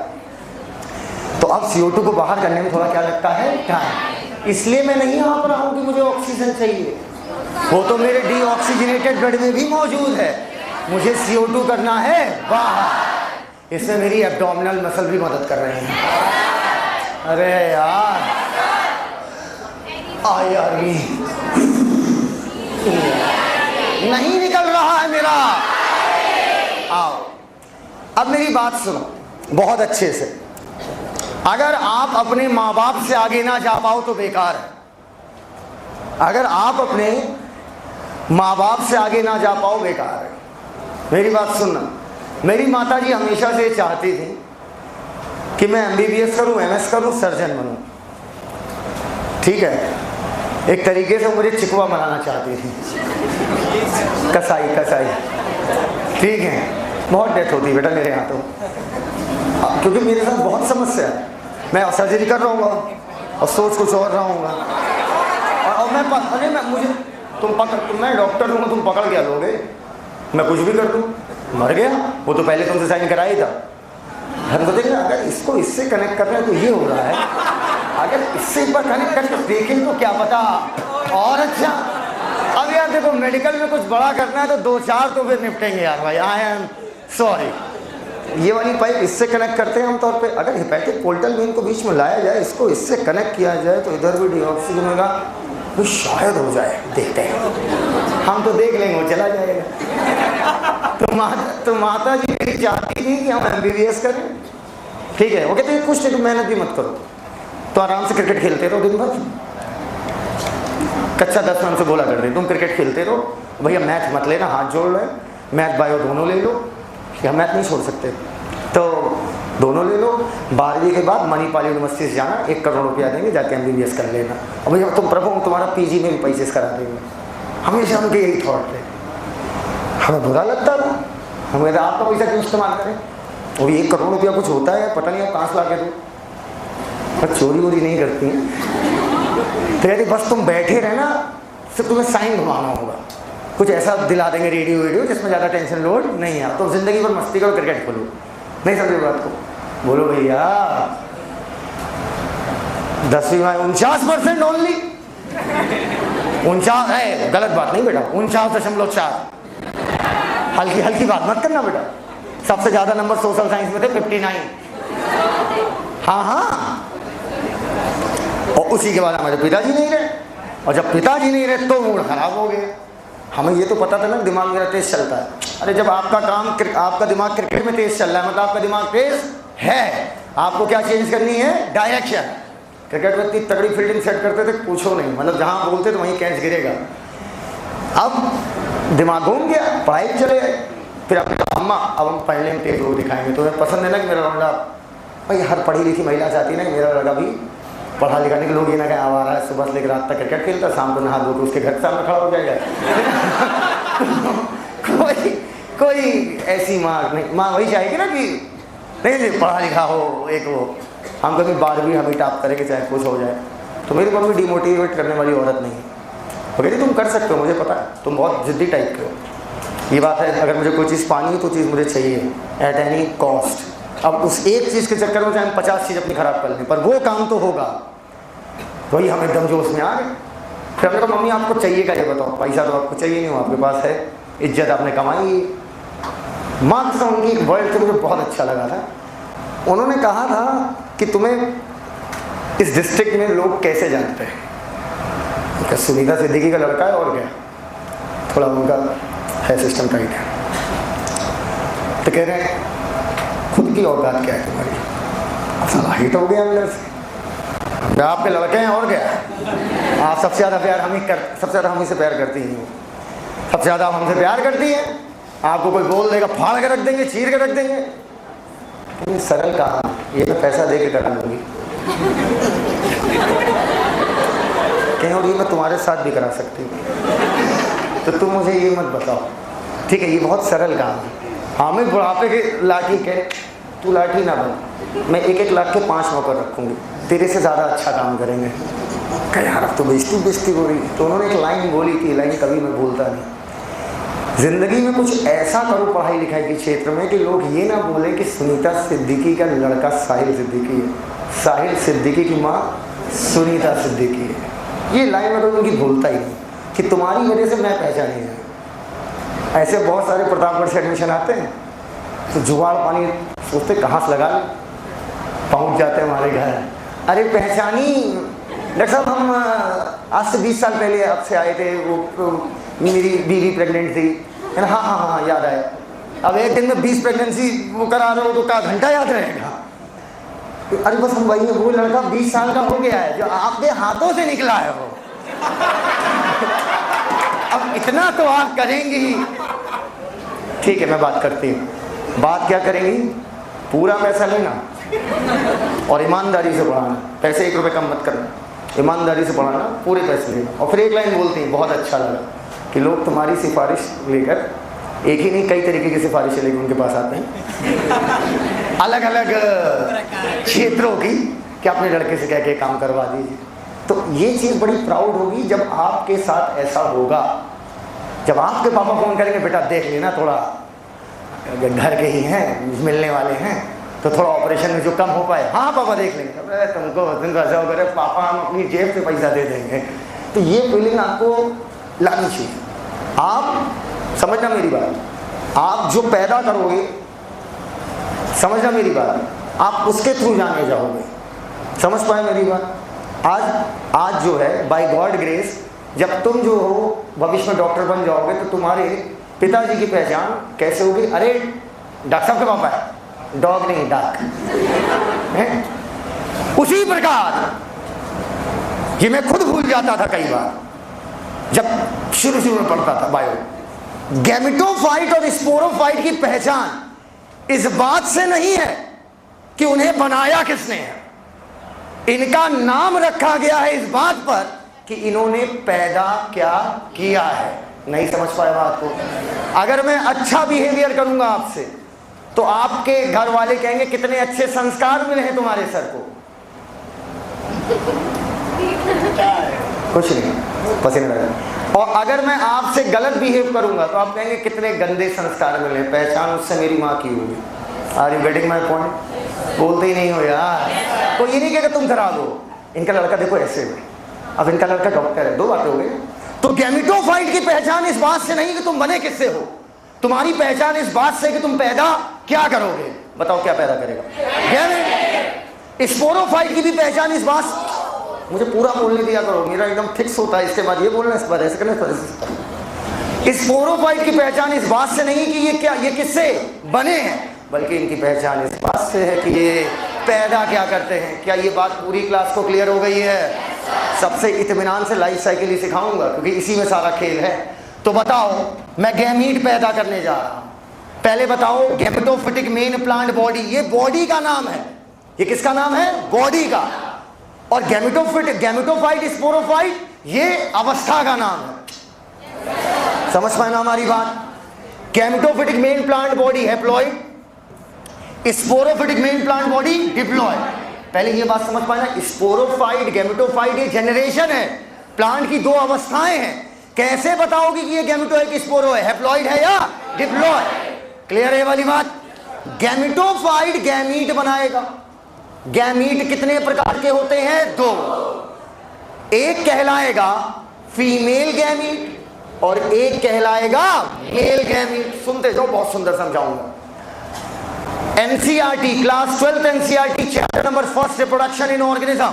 तो अब CO2 को बाहर करने में थोड़ा क्या लगता है? टाइम। इसलिए मैं नहीं हाँफ रहा हूं कि मुझे ऑक्सीजन चाहिए, वो तो मेरे डीऑक्सीजनेटेड ब्लड में भी मौजूद है। मुझे CO2 करना है बाहर। इसमें मेरी एब्डोमिनल मसल भी मदद कर रहे हैं। अरे यार, यार नहीं निकल रहा है मेरा। आओ, अब मेरी बात सुनो बहुत अच्छे से। अगर आप अपने माँ बाप से आगे ना जा पाओ तो बेकार है। अगर आप अपने माँ बाप से आगे ना जा पाओ, बेकार है। मेरी बात सुनना, मेरी माता जी हमेशा से चाहती थी कि मैं MBBS करूं, MS करूं, सर्जन बनूं। ठीक है, एक तरीके से मुझे चिकवा बनाना चाहती थी, कसाई कसाई। ठीक है, बहुत डेथ होती बेटा मेरे हाथों, क्योंकि मेरे साथ बहुत समस्या है। मैं सर्जरी कर रहा हूँ और सोच कुछ और रहा हूँ, और मैं मुझे तुम पकड़, मैं डॉक्टर हूँ, तुम पकड़ क्या लोगे? मैं कुछ भी कर दूँ, मर गया। वो तो पहले तुमसे साइन कराया ही था। हम तो देखें, अगर इसको इससे कनेक्ट कर रहे हैं तो ये हो रहा है, अगर इससे एक बार कनेक्ट करके देखें तो क्या पता और अच्छा। अब यार देखो, मेडिकल में कुछ बड़ा करना है तो 2-4 तो फिर निपटेंगे यार भाई। I am sorry. ये वाली पाइप इससे कनेक्ट करते हैं आमतौर पे। अगर हेपेटिक पोर्टल वेन को बीच में लाया जाए, इसको इससे कनेक्ट किया जाए तो इधर भी डीऑक्सीजन होगा, तो शायद हो जाए। देखते हैं, हम तो देख लेंगे, वो चला जाएगा। तो माता जी मेरी चाहती थी कि हम MBBS करें। ठीक है, वो कहते हैं कुछ नहीं, तुम मेहनत भी मत करो, तो आराम से क्रिकेट खेलते रहो दिन भर। कच्चा 10 रन से बोला कर दे, तुम क्रिकेट खेलते रहो भैया, मैथ मत लेना, हाथ जोड़ रहे, मैथ बायो दोनों ले लो। या मैथ नहीं छोड़ सकते तो दोनों ले लो। 12वीं के बाद मणिपाल यूनिवर्सिटी से जाना, 1 करोड़ रुपया देंगे, जाके MBBS कर लेना। और भैया तुम प्रभु तुम्हारा PG में भी पैसे करा देंगे। हमेशा उनके यही थॉट थे। हमें बुरा लगता था, हम कहते आपका पैसा क्यों इस्तेमाल करें, वो भी 1 करोड़ रुपया कुछ होता है, पता नहीं आप कहाँ से ला के दो। पर चोरी वोरी नहीं करती हैं। तो कहते बस तुम बैठे रहना, सिर्फ तुम्हें साइन घुमाना होगा, कुछ ऐसा दिला देंगे रेडियो वीडियो जिसमें ज़्यादा टेंशन लोड नहीं है, तो ज़िंदगी भर मस्ती करो, क्रिकेट खोलो। नहीं समझे बात को? बोलो भैया, 10वीं में 49% ओनली। 49 है, गलत बात नहीं बेटा, 49.4। हल्की हल्की बात मत करना बेटा। सबसे ज़्यादा नंबर सोशल साइंस में थे, 59। हाँ हाँ, और उसी के बाद हमारे पिताजी नहीं रहे, और जब पिताजी नहीं रहे तो मूड खराब हो गया। हमें ये तो पता था ना दिमाग मेरा तेज चलता है। अरे जब आपका दिमाग क्रिकेट में तेज चल रहा है मतलब आपका दिमाग तेज है। आपको क्या चेंज करनी है? डायरेक्शन। क्रिकेट में इतनी तगड़ी फील्डिंग सेट करते थे पूछो नहीं, मतलब जहाँ बोलते तो वहीं कैच गिरेगा। अब दिमाग घूम गया, पढ़ाई चले गए। फिर आपने कहा अम्मा अब हम पढ़ने में तेज लोग दिखाएंगे, तुम्हें पसंद है ना कि मेरा लड़का, भाई हर पढ़ी लिखी महिला चाहती है ना कि मेरा लड़का भी पढ़ा लिखा नहीं, लोग ये ना कहें आवारा है, सुबह से लेकर रात तक क्रिकेट खेलता, शाम को नहा धो के उसके घर के सामने खड़ा हो जाएगा। कोई ऐसी माँ नहीं, माँ वही चाहेगी ना कि नहीं पढ़ा लिखा हो, एक वो हम कभी 12वीं हमें टॉप करेंगे चाहे कुछ हो जाए। तो मेरी मम्मी डिमोटिवेट करने वाली औरत नहीं है। वो कहती तुम कर सकते हो, मुझे पता है तुम बहुत जिद्दी टाइप के हो, ये बात है। अगर मुझे कोई चीज़ पानी है तो चीज़ मुझे चाहिए एट एनी कॉस्ट। अब उस एक चीज़ के चक्कर में चाहे हम 50 चीज़ अपनी खराब कर लें, पर वो काम तो होगा। वही हम एकदम जोश में आ गए। फिर हमने कहा मम्मी आपको चाहिए क्या, ये बताओ। पैसा तो आपको चाहिए नहीं, आपके पास है, इज्जत आपने कमाई। माँ का उनकी एक वर्ड मुझे बहुत अच्छा लगा था। उन्होंने कहा था कि तुम्हें इस डिस्ट्रिक्ट में लोग कैसे जानते हैं? सुनीता सिद्दीकी का लड़का है और क्या, थोड़ा उनका है सिस्टम टाइट है। तो कह रहे हैं खुद की औकात क्या है तुम्हारी? सलाहियत हो गया अंदर से, आपके लड़के हैं और क्या। आप सबसे ज़्यादा प्यार सबसे ज़्यादा हम ही से प्यार करती हैं, सबसे ज़्यादा हम हमसे प्यार करती हैं। आपको कोई बोल देगा फाड़ के रख देंगे, चीर के रख देंगे। ये सरल काम, ये मैं पैसा दे के करा लूँगी कहीं, और ये मैं तुम्हारे साथ भी करा सकती हूँ, तो तुम मुझे ये मत बताओ, ठीक है। ये बहुत सरल काम है। हमें बुढ़ापे के लाठी कह तू लाठी ना बन, मैं 1-1 लाख के 5 नौकर रखूँगी, तेरे से ज़्यादा अच्छा काम करेंगे। कह यार अब तो बेइज्जती हो रही। तो उन्होंने एक लाइन बोली थी, लाइन कभी मैं भूलता नहीं, ज़िंदगी में कुछ ऐसा करो पढ़ाई लिखाई के क्षेत्र में कि लोग ये ना बोलें कि सुनीता सिद्दीकी का लड़का साहिल सिद्दीकी है, साहिल सिद्दीकी की माँ सुनीता सिद्दीकी है। ये लाइन में तो उनकी भूलता ही नहीं कि तुम्हारी वजह से मैं पहचानी है। ऐसे बहुत सारे प्रतापगढ़ से एडमिशन आते हैं तो जुगाड़ पानी सोचते कहाँ से लगा लें, पहुँच जाते हैं हमारे घर। अरे पहचानी डॉक्टर साहब, हम आज से 20 साल पहले आपसे आए थे, वो मेरी बीवी प्रेग्नेंट थी। हाँ हाँ हाँ याद आया। अब एक दिन में 20 प्रेगनेंसी वो करा रहे हो तो क्या घंटा याद रहेगा? अरे बस हम वही है, वो लड़का 20 साल का हो गया है जो आपके हाथों से निकला है वो। अब इतना तो आप करेंगी ही, ठीक है मैं बात करती हूँ। बात क्या करेंगी? पूरा पैसा लेना और ईमानदारी से पढ़ाना, पैसे 1 रुपये कम मत करना, ईमानदारी से पढ़ाना, पूरे पैसे लेना। और फिर एक लाइन बोलती हैं, बहुत अच्छा लगा कि लोग तुम्हारी सिफारिश लेकर, एक ही नहीं कई तरीके की सिफारिशें लेकर उनके पास आते हैं अलग अलग क्षेत्रों की, कि अपने लड़के से कह के काम करवा दीजिए। तो ये चीज़ बड़ी प्राउड होगी जब आपके साथ ऐसा होगा। जब आपके पापा फ़ोन करेंगे बेटा देख लेना, थोड़ा घर के ही हैं, मिलने वाले हैं, तो थोड़ा ऑपरेशन में जो कम हो पाए, हाँ पापा देख लेंगे। अरे तुमको ऐसा होगा पापा हम अपनी जेब से पैसा दे देंगे। तो ये फीलिंग आपको लानी चाहिए। आप समझना मेरी बात, आप जो पैदा करोगे, समझना मेरी बात, आप उसके थ्रू जाने जाओगे। समझ पाए मेरी बात? आज जो है बाय गॉड ग्रेस, जब तुम जो हो भविष्य में डॉक्टर बन जाओगे तो तुम्हारे पिताजी की पहचान कैसे होगी? अरे डॉक्टर साहब के पापा है, डॉग नहीं डाक है। उसी प्रकार ये मैं खुद भूल जाता था कई बार जब शुरू में पढ़ता था बायो। गैमेटोफाइट और स्पोरोफाइट की पहचान इस बात से नहीं है कि उन्हें बनाया किसने है, इनका नाम रखा गया है इस बात पर कि इन्होंने पैदा क्या किया है। नहीं समझ पाए बात को? अगर मैं अच्छा बिहेवियर करूंगा आपसे तो आपके घर वाले कहेंगे कितने अच्छे संस्कार मिले हैं तुम्हारे सर को। कुछ नहीं, पसीने लगा। और अगर मैं आपसे गलत बिहेव करूंगा तो आप कहेंगे कितने गंदे संस्कार मिले। पहचान उससे मेरी माँ की होगी। Are you getting my point? बोलते ही नहीं हो यार। तो ये नहीं कहेगा तुम खराब हो, इनका लड़का देखो ऐसे हुए, अब इनका लड़का डॉक्टर है। 2 बातें हो गई। तो गैमेटोफाइट की पहचान इस बात से नहीं कि तुम बने किससे हो, तुम्हारी पहचान इस बात से कि तुम पैदा क्या करोगे। बताओ क्या पैदा करेगा? स्पोरोफाइट की भी पहचान इस बात, मुझे पूरा बोलने दिया करो, मेरा एकदम फिक्स होता है, इसके बाद ये बोलना, इस बार ऐसे करना, इस बार ऐसे। स्पोरोफाइट की पहचान इस बात से नहीं कि ये किससे बने हैं, बल्कि इनकी पहचान इस बात से है कि ये पैदा क्या करते हैं। क्या ये बात पूरी क्लास को क्लियर हो गई है? सबसे इत्मीनान से लाइफ साइकिल ही सिखाऊंगा, क्योंकि इसी में सारा खेल है। तो बताओ, मैं गैमीट पैदा करने जा रहा हूं। पहले बताओ, गैमेटोफिटिक मेन प्लांट बॉडी, ये बॉडी का नाम है। ये किसका नाम है? बॉडी का। और गैमेटोफाइट, स्पोरोफाइट, ये अवस्था का नाम है। समझ पाए ना हमारी बात? Gametophytic main plant body haploid, sporophytic main plant body diploid. पहले ये बात समझ पाए ना, स्पोरोफाइट, गैमेटोफाइट, ये जनरेशन है, प्लांट की दो अवस्थाएं हैं। कैसे बताओगे कि ये गैमेटो है कि स्पोरो है, हैप्लॉइड है या डिप्लॉइड? क्लियर है वाली बात? गैमेटोफाइट गैमीट बनाएगा। गैमीट कितने प्रकार के होते हैं? दो। एक कहलाएगा फीमेल गैमीट और एक कहलाएगा मेल गैमीट। सुनते जाओ, बहुत सुंदर समझाऊंगा। NCERT class 12 NCERT chapter number 1 reproduction in organism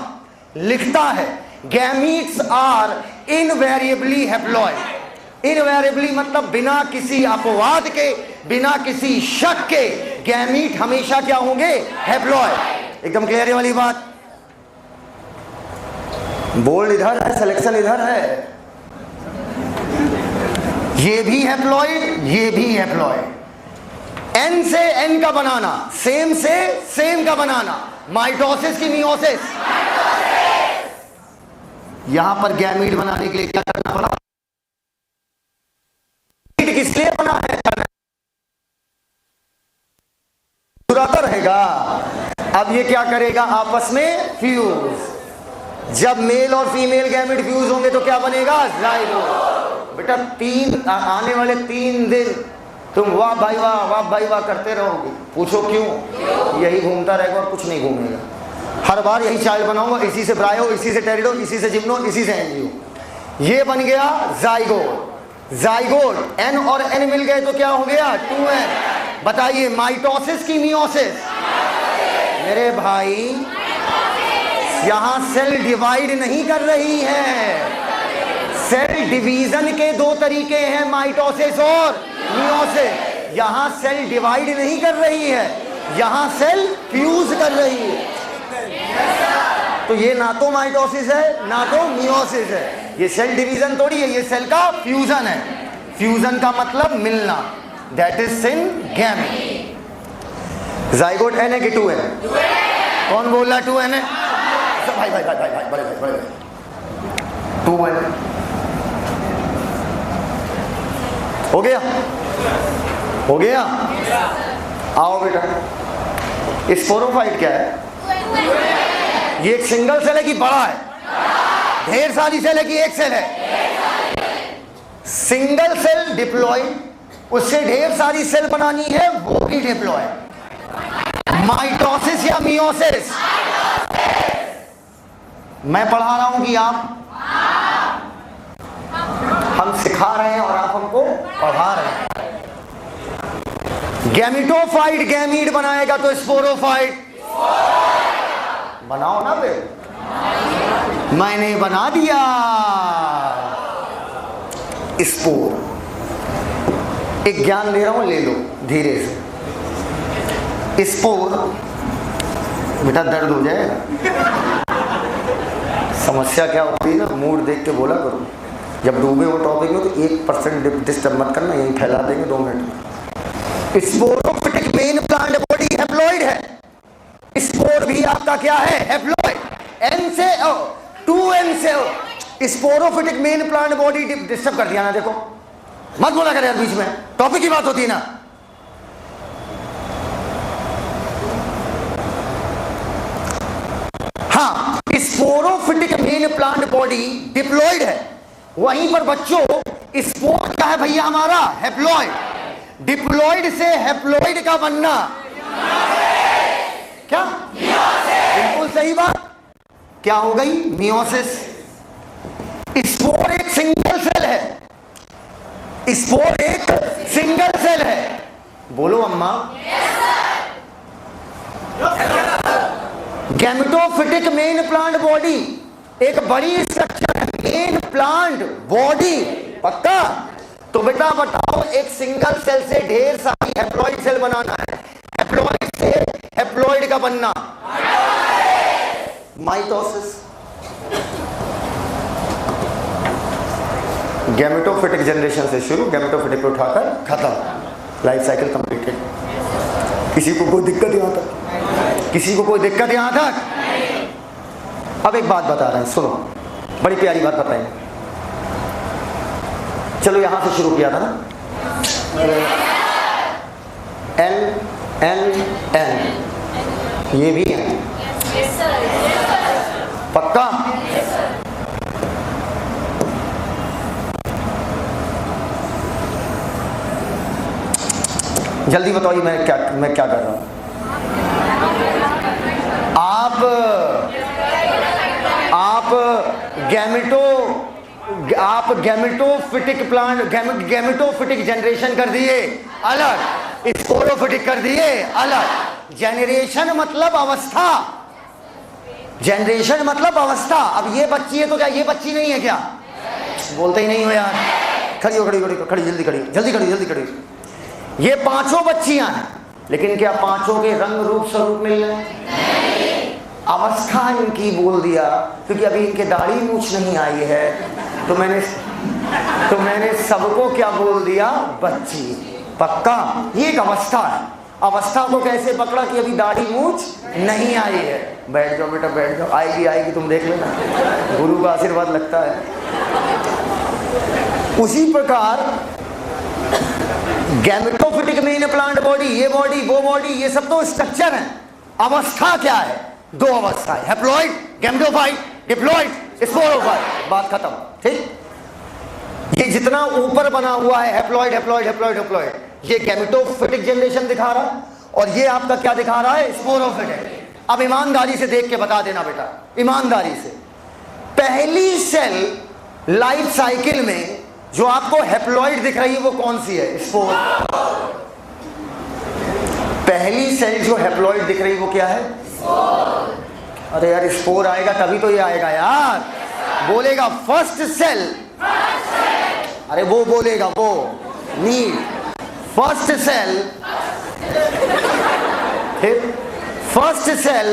लिखता है, gametes are invariably haploid. Invariably मतलब बिना किसी अपवाद के, बिना किसी शक के, गैमीट हमेशा क्या होंगे? हैप्लॉइड। एकदम क्लियर है वाली बात? बोल्ड इधर है, सिलेक्शन इधर है। ये भी हैप्लॉइड, ये भी हैप्लॉइड। एन से एन का बनाना, सेम से सेम का बनाना, माइटोसिस की मियोसिस। यहां पर गैमीट बनाने के लिए क्या करना पड़ा? किस लिए बना है? चुराता रहेगा। अब ये क्या करेगा? आपस में फ्यूज। जब मेल और फीमेल गैमेट फ्यूज होंगे तो क्या बनेगा? जाइगोट। बेटा आने वाले 3 दिन तुम वाह भाई वाह, वाह भाई वाह करते रहोगे। पूछो क्यों? यही घूमता रहेगा और कुछ नहीं घूमेगा। हर बार यही चाइल्ड बनाऊंगा, इसी से ब्रायो, इसी से टेरिडो, इसी से जिम्नो, इसी से एंजियो। ये बन गया जाइगोट। जाइगोट एन और एन मिल गए तो क्या हो गया? 2n। बताइए, माइटोसिस की मियोसिस? मेरे भाई, यहां सेल डिवाइड नहीं कर रही है। सेल डिवीजन के 2 तरीके हैं, माइटोसिस और मियोसिस। यहां सेल डिवाइड नहीं कर रही है, यहां सेल फ्यूज कर रही है। तो ये ना तो माइटोसिस है ना तो मियोसिस है। ये सेल डिवीजन थोड़ी है, ये सेल का फ्यूजन है। फ्यूजन का मतलब मिलना, that is in gamete. Zygote N है कि 2n है? कौन बोल रहा 2n है? भाई भाई भाई भाई भाई बड़े भाई बड़े भाई 2n हो गया? हो गया? आओ बेटा, स्पोरोफाइट क्या है? ये एक सिंगल सेल है कि बड़ा है? ढेर सारी सेल है कि एक सेल है? सिंगल सेल डिप्लॉइड, उससे ढेर सारी सेल बनानी है, वो भी डिप्लॉइड। माइटोसिस या मियोसिस? मैं पढ़ा रहा हूं कि आप? हम सिखा रहे हैं और आप हमको पढ़ा रहे हैं। गैमेटोफाइट गैमीट बनाएगा तो स्पोरोफाइट बनाओ ना बे। मैंने बना दिया स्पोर। एक ज्ञान दे रहा हूं, ले लो धीरे से। स्पोर बेटा दर्द हो जाएगा। समस्या क्या होती है ना, मूड देख के बोला करो। जब डूबे हो टॉपिक में तो 1% डिस्टर्ब मत करना, यही फैला देंगे 2 मिनट में। Sporophytic main plant body haploid है। स्पोर भी आपका क्या है? हैप्लॉइड। एन से 2n से sporophytic main plant body. Disturb कर दिया ना, देखो मत बोला कर यार, बीच में टॉपिक की बात होती है ना। हाँ, sporophytic main plant body diploid है। वहीं पर बच्चों स्पोर क्या है भैया? हमारा हैप्लॉइड। डिप्लॉइड से हैप्लॉइड का बनना क्या? बिल्कुल सही बात। क्या हो गई? मियोसिस। स्पोर एक सिंगल सेल है। स्पोर एक सिंगल सेल है। बोलो अम्मा। गैमेटोफिटिक मेन प्लांट बॉडी एक बड़ी स्ट्रक्चर है, मेन प्लांट बॉडी, पक्का? तो बेटा बताओ, एक सिंगल सेल से ढेर सारी हैप्लॉइड सेल बनाना है, हैप्लॉइड से हैप्लॉइड का बनना, माइटोसिस। गैमेटोफिटिक जनरेशन से शुरू, गैमेटोफिटिक को उठाकर खत्म, लाइफ साइकिल कंप्लीटेड। किसी को कोई दिक्कत यहां तक? किसी को कोई दिक्कत यहां तक? अब एक बात बता रहे हैं, सुनो, बड़ी प्यारी बात बताएंगे। चलो यहां से शुरू किया था ना, एन एन एन, ये भी है पक्का? जल्दी बताइए मैं क्या कर रहा हूं? आप गैमेटोफिटिक प्लांट, गैमेटोफिटिक जनरेशन कर दिए अलग, स्पोरोफिटिक कर दिए अलग। जनरेशन मतलब अवस्था, जनरेशन मतलब अवस्था। अब ये बच्ची है तो क्या ये बच्ची नहीं है क्या? बोलते ही नहीं हो यार। खड़ी हो, खड़ी खड़ी खड़ी, जल्दी खड़ी, जल्दी खड़ी, जल्दी खड़ी। ये पांचों बच्चियां हैं, लेकिन क्या पांचों के रंग रूप स्वरूप मिल रहे हैं? अवस्था इनकी बोल दिया, क्योंकि अभी इनके दाढ़ी मूछ नहीं आई है, तो मैंने सबको क्या बोल दिया? बच्ची, पक्का? ये एक अवस्था है। अवस्था को कैसे पकड़ा कि अभी दाढ़ी मूछ नहीं आई है। बैठ जाओ बेटा, बैठ जाओ, आएगी आएगी, तुम देख लेना, गुरु का आशीर्वाद लगता है। उसी प्रकार गैमेटोफिटिक मेन प्लांट बॉडी, ये बॉडी, वो बॉडी, ये सब तो स्ट्रक्चर है। अवस्था क्या है? दो अवस्था है, हैप्लॉइड, गैमेटोफाइट, डिप्लॉइड, स्पोरोफाइट, बात खत्म। ठीक? ये जितना ऊपर बना हुआ है हैप्लॉइड हैप्लॉइड हैप्लॉइड हैप्लॉइड, ये गैमेटोफिटिक जनरेशन दिखा रहा, और ये आपका क्या दिखा रहा है? स्पोरोफिटिक। अब ईमानदारी से देख के बता देना बेटा, ईमानदारी से। पहली सेल लाइफ साइकिल में जो आपको हैप्लॉइड दिख रही है वो कौन सी है? स्पोर। पहली सेल जो हैप्लॉइड दिख रही है वो क्या है? स्पोर। अरे यार, स्पोर आएगा तभी तो ये आएगा यार। बोलेगा फर्स्ट सेल, अरे वो बोलेगा, वो need first cell, first cell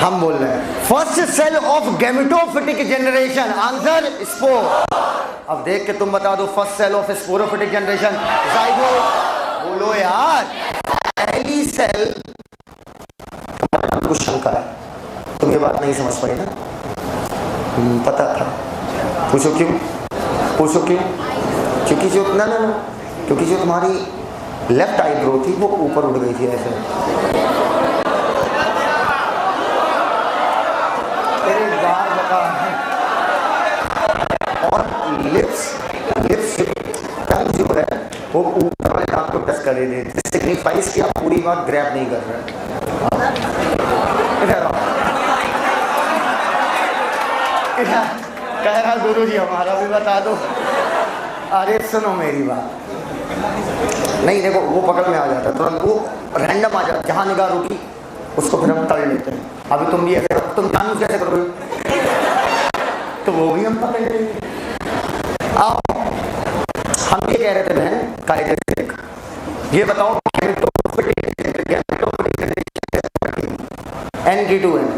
हम बोल रहे हैं first cell of gametophytic generation, answer spore. अब देख के तुम बता दो, first cell of sporophytic generation zygote. बोलो यार, पहली सेल। कुछ शंका है, तुम ये बात नहीं समझ पाए ना? पता था, पूछो क्यों? पूछो क्यों? क्योंकि जो ना ना क्योंकि जो तुम्हारी लेफ्ट आईब्रो थी वो ऊपर उठ गई थी ऐसे। और लिप्स जो है वो ऊपर वाले दांत को टच कर रहे थे, सिग्निफाइज कि आप पूरी बात ग्रैब नहीं कर रहे। कह रहा गुरु जी हमारा भी बता दो। अरे सुनो मेरी बात, नहीं देखो वो पकड़ में आ जाता है तुरंत, वो रैंडम आ जाता, जहाँ निगाह रुकी उसको फिर हम तड़ लेते हैं। अभी तुम भी ऐसे, तुम जानू कैसे करोगे? तो वो भी हम पकड़ लेंगे। आओ, हम ये कह रहे थे बहन, कायदे से ये बताओ, N-K2N,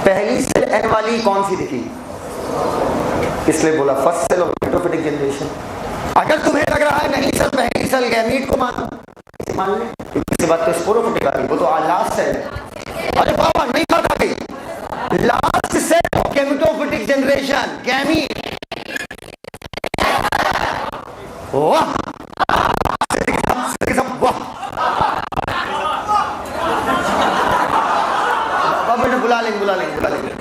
पहली सेल N वाली कौन सी दिखी? इसलिए बोला first cell of gametophytic generation. अगर तुम्हें लग रहा है नहीं सर पहली सेल गैमीट को मान ले, इसके बाद तो स्पोरोफिटिक आ गई, वो तो आज लास्ट सेल। अरे बाबा नहीं पता गई, last cell of gametophytic generation gamete. वाह बुला लेंगे।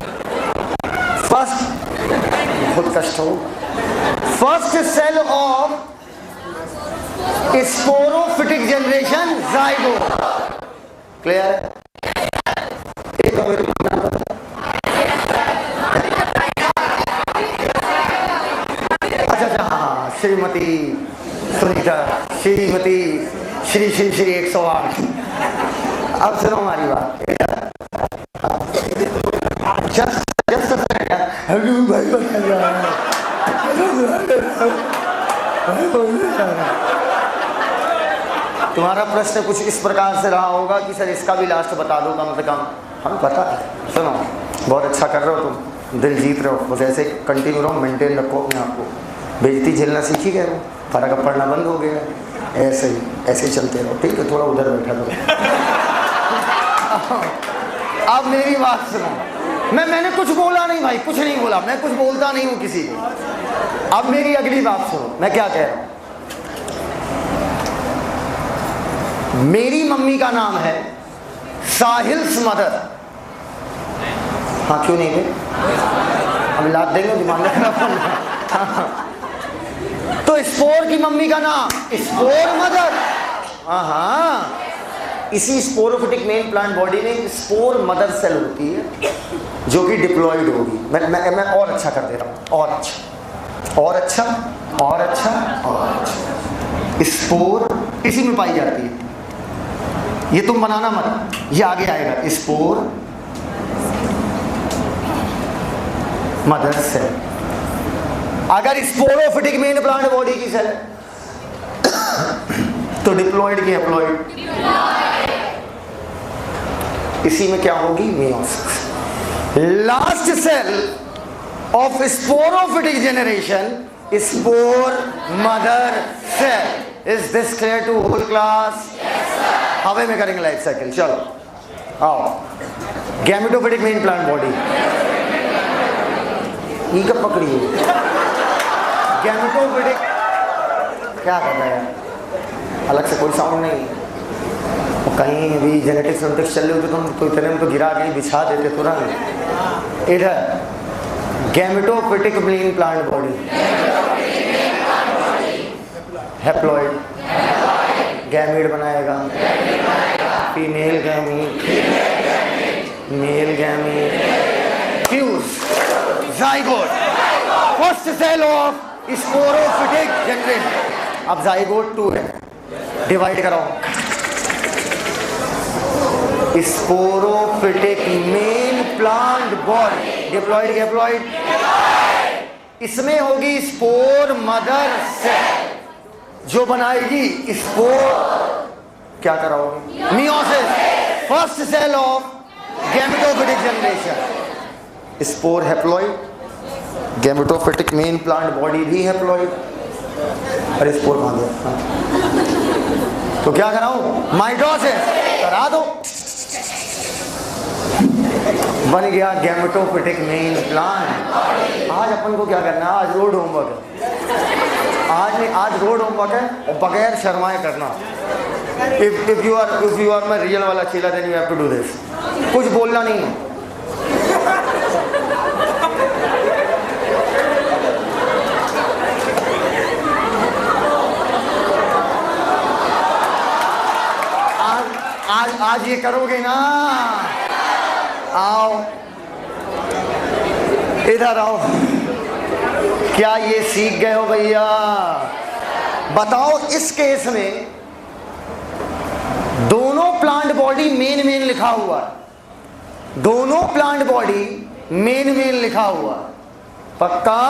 फर्स्ट, बहुत कष्ट हो, first cell of sporophytic generation zygote. Clear है? अच्छा हाँ, श्रीमती सुनीता, श्रीमती श्री 108। अब सुनो हमारी बात। तुम्हारा प्रश्न कुछ इस प्रकार से रहा होगा कि सर इसका भी लास्ट बता दो कम से कम। हम पता है, सुनो बहुत अच्छा कर रहे हो तुम, दिल जीत रहे हो, बस ऐसे कंटिन्यू रहो, मेंटेन रखो अपने आप को। बेइज्जती झेलना सीख ही गए हो, फर्क पड़ना बंद हो गया, ऐसे ही चलते रहो, ठीक है। थोड़ा उधर बैठा दो। अब मेरी बात सुनो, मैंने कुछ बोला नहीं भाई, कुछ नहीं बोला, मैं कुछ बोलता नहीं हूँ किसी को। अब मेरी अगली बात सुनो, मैं क्या कह रहा हूँ। मेरी मम्मी का नाम है साहिल्स मदर। हाँ क्यों नहीं है, हम लाद देंगे, दिमाग में खराब। तो स्पोर की मम्मी का नाम स्पोर मदर। हाँ, इसी स्पोरोफिटिक मेन प्लांट बॉडी में स्पोर मदर सेल होती है जो कि डिप्लॉयड होगी। मैं और अच्छा कर दे रहा हूँ, और अच्छा और अच्छा और अच्छा और अच्छा। स्पोर इसी में पाई जाती है, ये तुम बनाना मत, ये आगे आएगा। Spore mother cell. अगर स्पोरोफिटिक मेन प्लांट बॉडी की सेल तो डिप्लॉयड की हैप्लॉयड, इसी में क्या होगी, meiosis. Last cell of sporophytic generation spore mother cell. Is this clear to whole class? हवे में करेंगे लाइफ साइकिल। चलो आओ, गैमेटोफिटिक मेन प्लांट बॉडी ई कब पकड़ी है? गैमेटोफिटिक क्या कर रहा है, अलग से कोई साउंड नहीं। कहीं भी जेनेटिक्स वेनेटिक्स चल रही होती तो इतने में तो गिरा के बिछा देते तुरंत। इधर gametophytic main plant body, haploid, gamete बनाएगा, female gamete, male gamete, fuse, zygote, first cell of sporophytic generation. अब जाइगोट 2 है, डिवाइड कराओ। Sporophytic main plant body, diploid haploid, इसमें होगी स्पोर मदर सेल जो बनाएगी स्पोर, क्या कराओगे, meiosis, first cell of gametophytic generation. Spore haploid, gametophytic main plant body भी हैप्लॉइड। अरे स्पोर कहाँ गया? तो क्या कराऊं, माइटोसिस करा दो, बन गया गैमेटोफिटिक मेन प्लांट। आज अपन को क्या करना है, आज रोड होमवर्क है, आज रोड होमवर्क है और बगैर शर्माए करना। If you are my real वाला चेला then you have to do this. कुछ बोलना नहीं है। आज ये करोगे ना, आओ इधर आओ। क्या ये सीख गए हो भैया? बताओ, इस केस में दोनों प्लांट बॉडी मेन लिखा हुआ है, दोनों प्लांट बॉडी मेन लिखा हुआ, पक्का?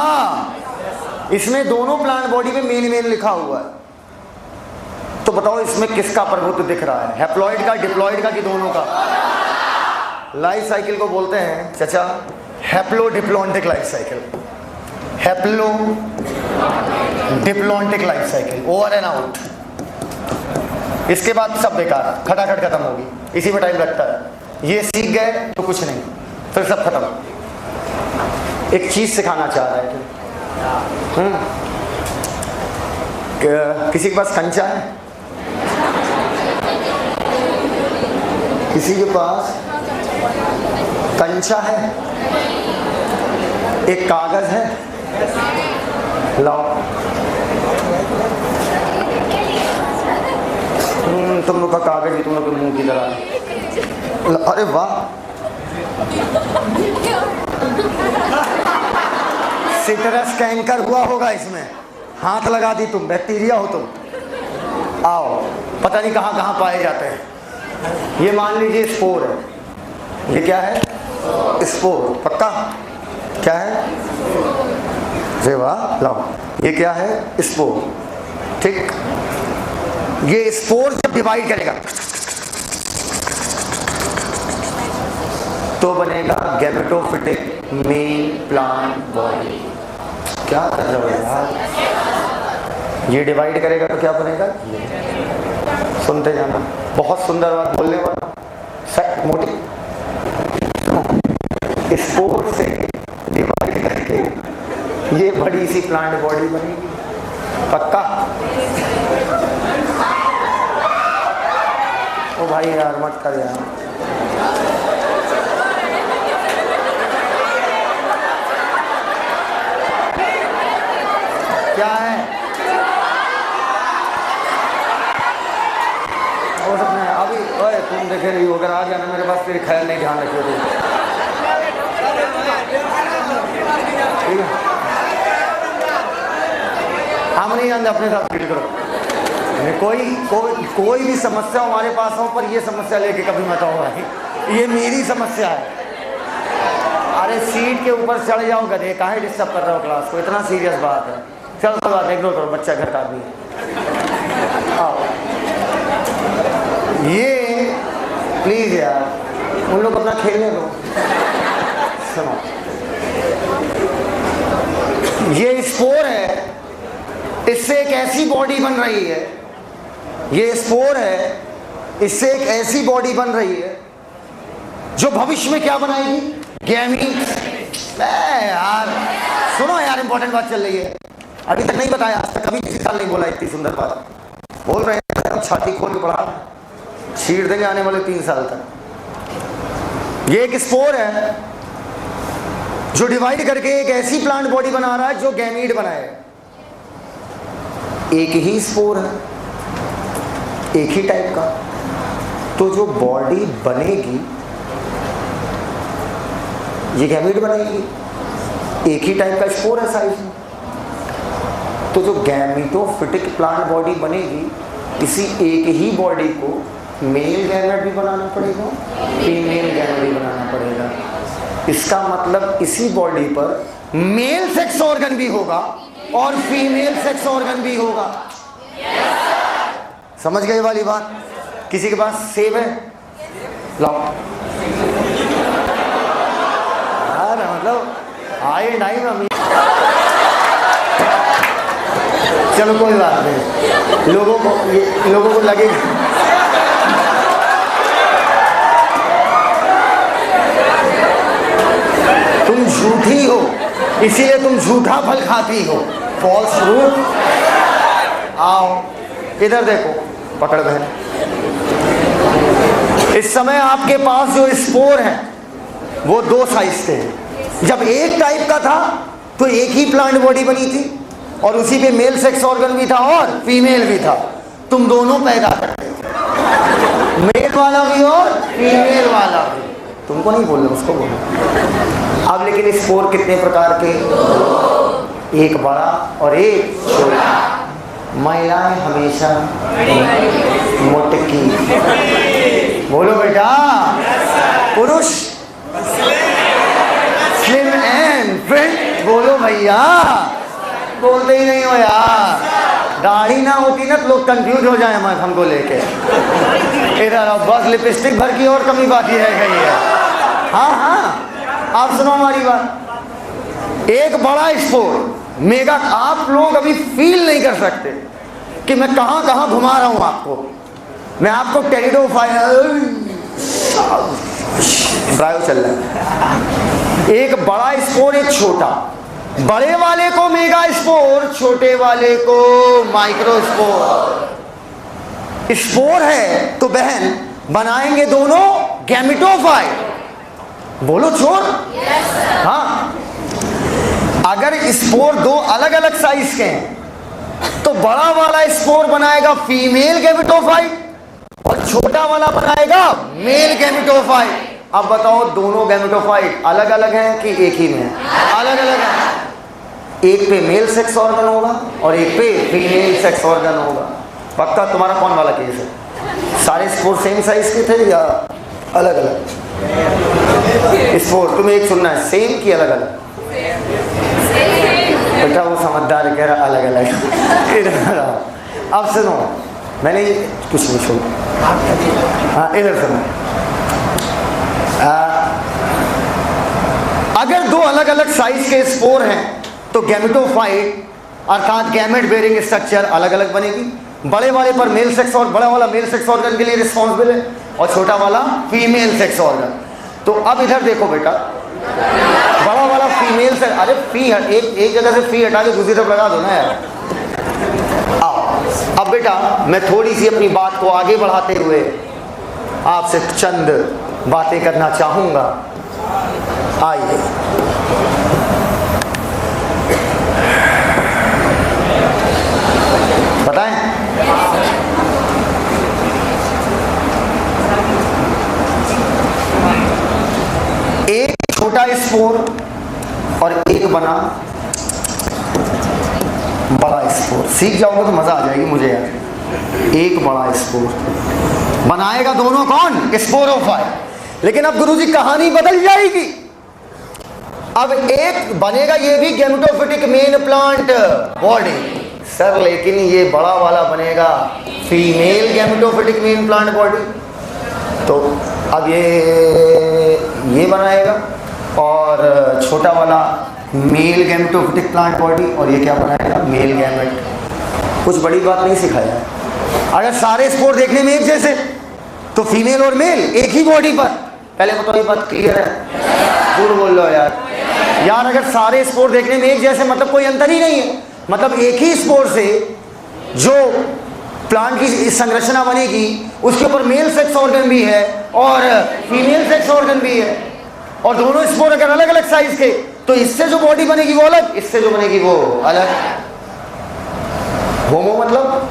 इसमें दोनों प्लांट बॉडी में मेन लिखा हुआ है। तो बताओ इसमें किसका प्रभुत्व दिख रहा है, हैप्लॉइड का, डिप्लॉइड का, कि दोनों का? लाइफ साइकिल को बोलते हैं चाचा haplo diplontic life cycle, haplo diplontic life cycle, over and out. इसके बाद सब बेकार, खटाखट खत्म होगी, इसी में टाइम लगता है। ये सीख गए तो कुछ नहीं, फिर सब खत्म। एक चीज सिखाना चाह रहा है किसी के पास कंचा है? किसी के पास कंचा है? एक कागज है, लाओ। तुम लोग का कागज ही तुम लोग के मुंह की तरह। अरे वाह, सिट्रस कैंकर हुआ होगा इसमें, हाथ लगा दी तुम, बैक्टीरिया हो तुम। आओ, पता नहीं कहाँ कहाँ पाए जाते हैं। ये मान लीजिए स्पोर है, ये क्या है? स्पोर। पक्का? क्या है? अरे वाह, लाओ, ये क्या है? स्पोर। ठीक, ये स्पोर जब डिवाइड करेगा तो बनेगा गैमेटोफिटिक मेल प्लांट बॉडी। क्या कर रहे हो यार? ये डिवाइड करेगा तो क्या बनेगा? सुनते जाना, बहुत सुंदर बात बोलने वाला। फैक्ट मोटी, स्पोर से डिवाइड करके ये बड़ी सी प्लांट बॉडी बनेगी। पक्का? ओ भाई यार मत कर यार। क्या है? हो सकता है अभी, ओए तुम देखे रही हो, अगर आ जाना मेरे पास तेरी खैर नहीं, ध्यान रखिए। ठीक है, हम नहीं जानते, अपने साथ फील करो। कोई भी समस्या हमारे पास हो, पर ये समस्या लेके कभी मत आओ भाई, ये मेरी समस्या है। अरे सीट के ऊपर चढ़ जाओ गधे, काहे डिस्टर्ब कर रहे हो क्लास को? इतना सीरियस बात है। चलो तो बात इग्नोर करो, बच्चा घर का आदमी है। आओ, ये प्लीज यार उन लोग अपना खेलने दो। सुनो, ये स्पोर है, इससे एक ऐसी बॉडी बन रही है। ये स्पोर है, इससे एक ऐसी बॉडी बन रही है जो भविष्य में क्या बनाएगी? गैमीट। यार सुनो यार, इंपॉर्टेंट बात चल रही है, अभी तक नहीं बताया, आज तक कभी किसी साल नहीं बोला इतनी सुंदर बात। बोल रहे हैं, छाती खोल के पढ़ा, छीड़ देंगे आने वाले 3 साल तक। ये एक स्पोर है जो डिवाइड करके एक ऐसी प्लांट बॉडी बना रहा है जो गैमीट बनाए। एक ही स्पोर है, एक ही टाइप का, तो जो बॉडी बनेगी ये गैमीट बनाएगी। एक ही टाइप का स्पोर है साइज में, तो जो गैमेटोफिटिक प्लांट बॉडी बनेगी, इसी एक ही बॉडी को मेल गैमेट भी बनाना पड़ेगा, फीमेल गैमेट भी बनाना पड़ेगा। इसका मतलब इसी बॉडी पर मेल सेक्स ऑर्गन भी होगा और फीमेल सेक्स ऑर्गन भी होगा। समझ गए वाली बात? किसी के पास सेब है? लाओ यार, मतलब आए टाइम में। चलो कोई बात नहीं, लोगों को लगेगा तुम झूठी हो, इसीलिए तुम झूठा फल खाती हो, फॉल्स फ्रूट। आओ इधर देखो, पकड़ बहन। इस समय आपके पास जो स्पोर है वो 2 साइज के हैं। जब एक टाइप का था तो एक ही प्लांट बॉडी बनी थी और उसी पे मेल सेक्स ऑर्गन भी था और फीमेल भी था। तुम दोनों पैदा करते थे, मेल वाला भी और फीमेल वाला भी। तुमको नहीं बोल रहे, उसको बोलो। अब लेकिन स्पोर कितने प्रकार के? एक बड़ा और एक छोटा। महिलाएं हमेशा मोटकी, बोलो बेटा। पुरुष स्लिम एंड फिट, बोलो भैया। बोलते ही नहीं हो यार, दाढ़ी ना होती ना तो लोग कंफ्यूज हो जाए हमको लेके। इधर आओ, बस लिपस्टिक भर की और कमी बाकी रह गई है। हाँ हाँ, आप सुनो हमारी बात। एक बड़ा स्पोर मेगा, आप लोग अभी फील नहीं कर सकते कि मैं कहां कहां घुमा रहा हूं आपको। मैं आपको ड्राइव चल रहा है। एक बड़ा स्पोर, एक छोटा। बड़े वाले को मेगा स्पोर, छोटे वाले को माइक्रो स्पोर। स्पोर है तो बहन बनाएंगे दोनों गैमेटोफाइट। बोलो छोर। हाँ, अगर स्पोर 2 अलग अलग साइज के हैं तो बड़ा वाला स्पोर बनाएगा फीमेल गैमेटोफाइट और छोटा वाला बनाएगा मेल गैमेटोफाइट। अब बताओ, दोनों गैमेटोफाइट अलग अलग हैं कि एक ही में है? अलग अलग है। एक पे मेल सेक्स ऑर्गन होगा और एक पे फीमेल सेक्स ऑर्गन होगा। पक्का? तुम्हारा कौन वाला केस है? सारे स्पोर सेम साइज के थे या अलग अलग? स्पोर तुम्हें एक सुनना है, सेम कि अलग अलग? बेटा वो समझदार कह रहा अलग अलग। अब सुनो, मैंने कुछ नहीं सुना। हाँ इधर सुनो, अगर दो अलग अलग साइज के स्पोर हैं तो गैमेटोफाइट अर्थात गैमेट बेयरिंग स्ट्रक्चर अलग अलग बनेगी। बड़े वाले पर मेल सेक्स और बड़ा वाला मेल सेक्स ऑर्गन के लिए रिस्पॉन्सिबल है और छोटा वाला फीमेल सेक्स ऑर्गन। तो अब इधर देखो बेटा, बड़ा वाला फीमेल से, अरे फी एक जगह से फी हटा के दूसरी तरफ लगा दो ना यार। आओ अब बेटा मैं थोड़ी सी अपनी बात को आगे बढ़ाते हुए आपसे चंद बातें करना चाहूंगा। आइए बताएं, एक छोटा स्पोर और एक बना बड़ा स्पोर। सीख जाओगे तो मजा आ जाएगी मुझे यार। एक बड़ा स्पोर बनाएगा दोनों कौन? स्पोरोफाइट। लेकिन अब गुरुजी कहानी बदल जाएगी। अब एक बनेगा ये भी gametophytic main plant body sir, लेकिन ये बड़ा वाला बनेगा female gametophytic main plant body. तो अब ये बनाएगा और छोटा वाला मेल गैमेटोफिटिक प्लांट बॉडी, और ये क्या बनाएगा? Male gamete. कुछ बड़ी बात नहीं सिखाया। अगर सारे स्पोर देखने में एक जैसे तो फीमेल और मेल एक ही बॉडी पर। पहले बताओ ये बात क्लियर है? झूठ बोल लो यार। यार अगर सारे स्पोर देखने में एक जैसे मतलब कोई अंतर ही नहीं है। मतलब एक ही स्पोर से जो प्लांट की संरचना बनेगी उसके ऊपर मेल सेक्स ऑर्गन भी है और फीमेल सेक्स ऑर्गन भी है, और दोनों स्पोर अगर अलग अलग साइज के तो इससे जो बॉडी बनेगी वो अलग, इससे जो बनेगी वो अलग। होमो मतलब,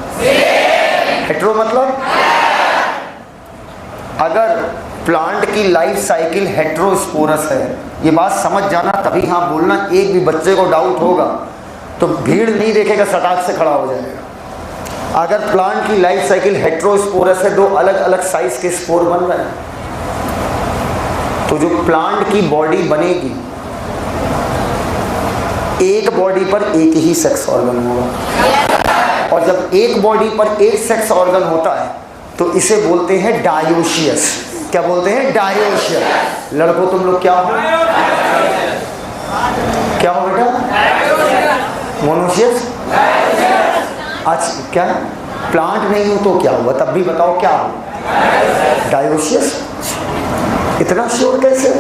हेट्रो मतलब। अगर प्लांट की लाइफ साइकिल हेट्रोस्पोरस है, ये बात समझ जाना तभी हाँ बोलना। एक भी बच्चे को डाउट होगा तो भीड़ नहीं देखेगा, सटाक से खड़ा हो जाएगा। अगर प्लांट की लाइफ साइकिल हेट्रोस्पोरस है, दो अलग अलग साइज के स्पोर बन रहे हैं, तो जो प्लांट की बॉडी बनेगी एक बॉडी पर एक ही सेक्स ऑर्गन होगा। और जब एक बॉडी पर एक सेक्स ऑर्गन होता है तो इसे बोलते हैं डायोशियस। क्या बोलते हैं? डायोशियस। लड़कों तुम लोग क्या हो? क्या हो बेटा? मोनोशियस। अच्छा क्या प्लांट नहीं हो तो क्या हुआ? तब भी बताओ क्या हो? डायोशियस। इतना श्योर कैसे हो?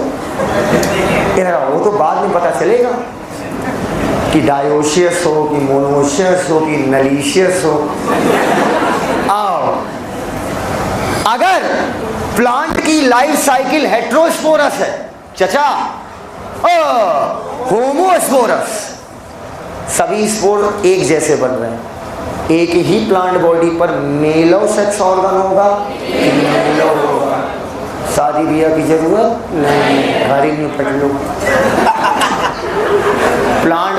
वो तो बाद में पता चलेगा कि डायोशियस हो कि मोनोशियस हो कि नलीशियस हो। आओ, अगर प्लांट की लाइफ साइकिल हेट्रोस्पोरस है चचा, होमोस्पोरस, सभी स्पोर एक जैसे बन रहे हैं, एक ही प्लांट बॉडी पर मेलो सेक्स ऑर्गन होगा, फीमेलो होगा। शादी ब्याह की जरूरत नहीं, घर ही निपट लो। प्लांट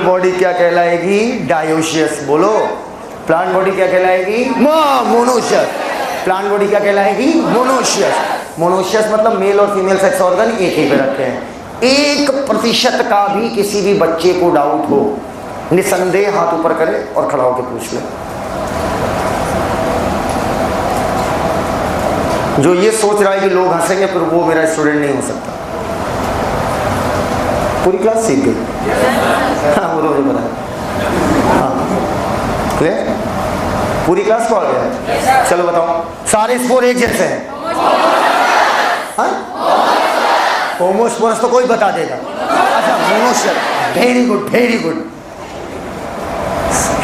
बॉडी क्या कहलाएगी? डायोशियस। बोलो, प्लांट बॉडी क्या कहलाएगी? मोनोशियस। प्लांट बॉडी क्या कहलाएगी? मोनोशियस। मोनोशियस मतलब मेल और फीमेल सेक्स ऑर्गन एक ही पे रखे हैं। 1% का भी किसी भी बच्चे को डाउट हो, निसंदेह हाथ ऊपर करे और खड़ा होकर पूछ ले। जो ये सोच रहा है कि लोग हंसेंगे फिर वो मेरा स्टूडेंट नहीं हो सकता। पूरी क्लास सीख गई। हाँ वो मुझे पता है। हाँ क्लियर? पूरी क्लास को आ गया? चलो बताओ, सारे स्पोर एक जैसे हैं? हाँ होमोस्पोरस तो कोई बता देगा। अच्छा monoecious, very good very good.